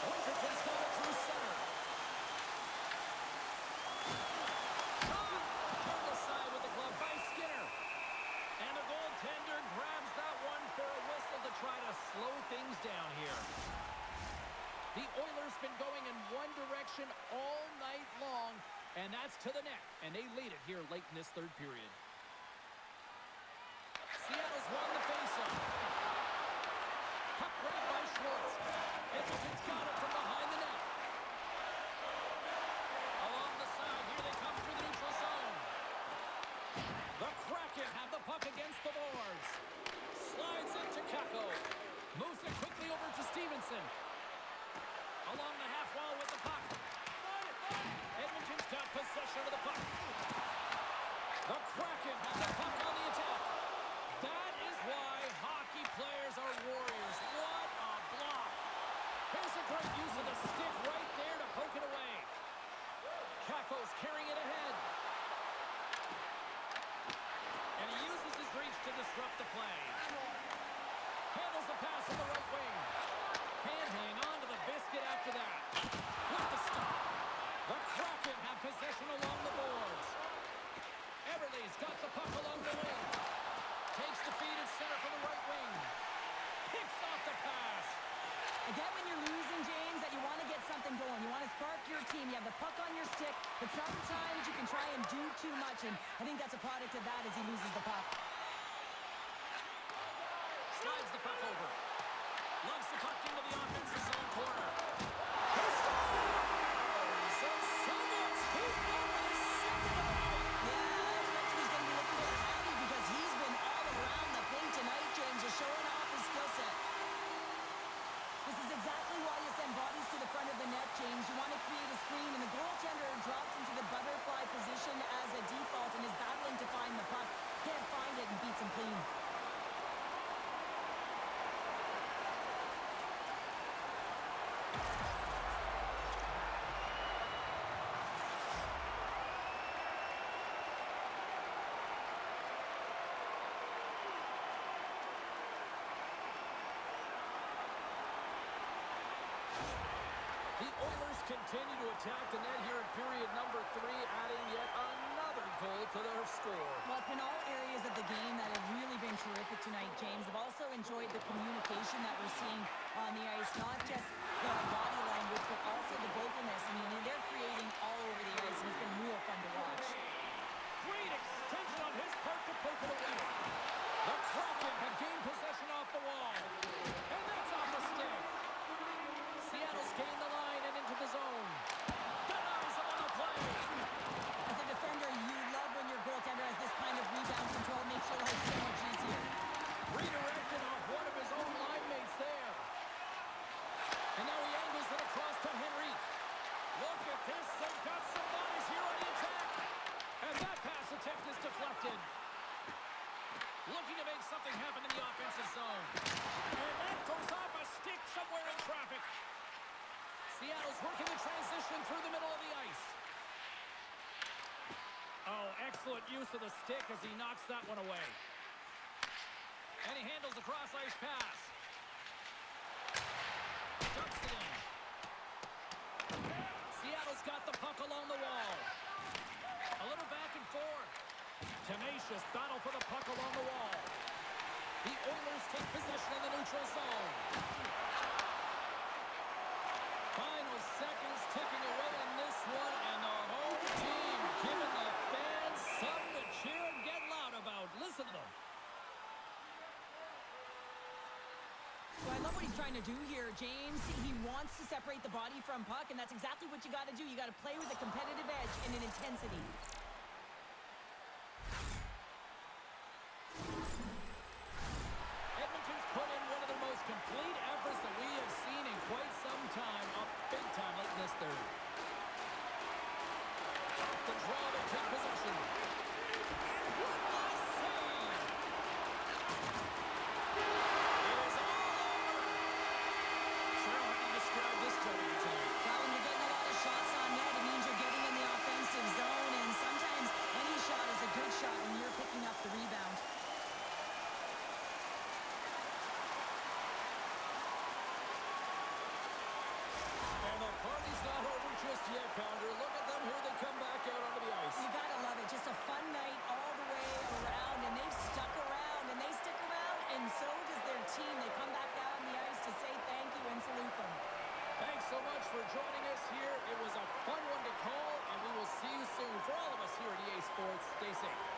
Winterton's got it through center. Shot. Turned aside with the glove by Skinner. And the goaltender grabs that one for a whistle to try to slow things down here. The Oilers been going in one direction all night long, and that's to the net, and they lead it here late in this third period. Seattle's won the faceoff. Puck right by Schwartz. Edmonton's got it from behind the net. Along the I get when you're losing, James, that you want to get something going. You want to spark your team. You have the puck on your stick, but sometimes you can try and do too much, and I think that's a product of that as he loses the puck. Slides the puck over. Lugs the puck into the offensive zone corner. Showing off his skill set. This is exactly why you send bodies to the front of the net, James. You want to create a screen, and the goaltender drops into the butterfly position as a default and is battling to find the puck. Can't find it and beats him clean. The Oilers continue to attack the net here in period number 3, adding yet another goal to their score. Well, it's been all areas of the game that have really been terrific tonight, James. I've also enjoyed the communication that we're seeing on the ice, not just the body language, but also the vocalness. I mean, they're creating all over the ice, and it's been real fun to watch. Great extension on his part to poke it away. The Kraken have gained possession off the wall, and that's off the stick. Seattle's gained the line and into the zone. Denies him on the play. As a defender, you love when your goaltender has this kind of rebound control. Makes your life so much easier. Redirected off one of his own line mates there. And now he angles it across to Henrique. Look at this. They've got some bodies here on the attack. And that pass attempt is deflected. Looking to make something happen in the offensive zone. And that goes off a stick somewhere in traffic. Seattle's working the transition through the middle of the ice. Oh, excellent use of the stick as he knocks that one away. And he handles the cross-ice pass. Dumps it in. Seattle's got the puck along the wall. A little back and forth. Tenacious battle for the puck along the wall. The Oilers take possession in the neutral zone. Final seconds ticking away in this one, and the home team giving the fans something to cheer and get loud about. Listen to them. So I love what he's trying to do here, James. He wants to separate the body from puck, and that's exactly what you got to do. You got to play with a competitive edge and an intensity. Edmonton's put in one of their most complete efforts that we have seen in quite some time. Up big time late in this third. Off the draw, they take possession. What a save! It is all over. Cheryl, how do you describe this W tonight? Well, when you're getting a lot of shots on net, it means you're getting in the offensive zone, and sometimes any shot is a good shot when you're picking up the rebound. And the party's not over just yet, Pounder. Look at them. Here they come back out onto the ice. You gotta love it. Just a fun night all the way around, and they've stuck around, and they stick around, and so does their team. They come back out on the ice to say thank you and salute them. Thanks so much for joining us here. It was a fun one to call, and we will see you soon. For all of us here at EA Sports, stay safe.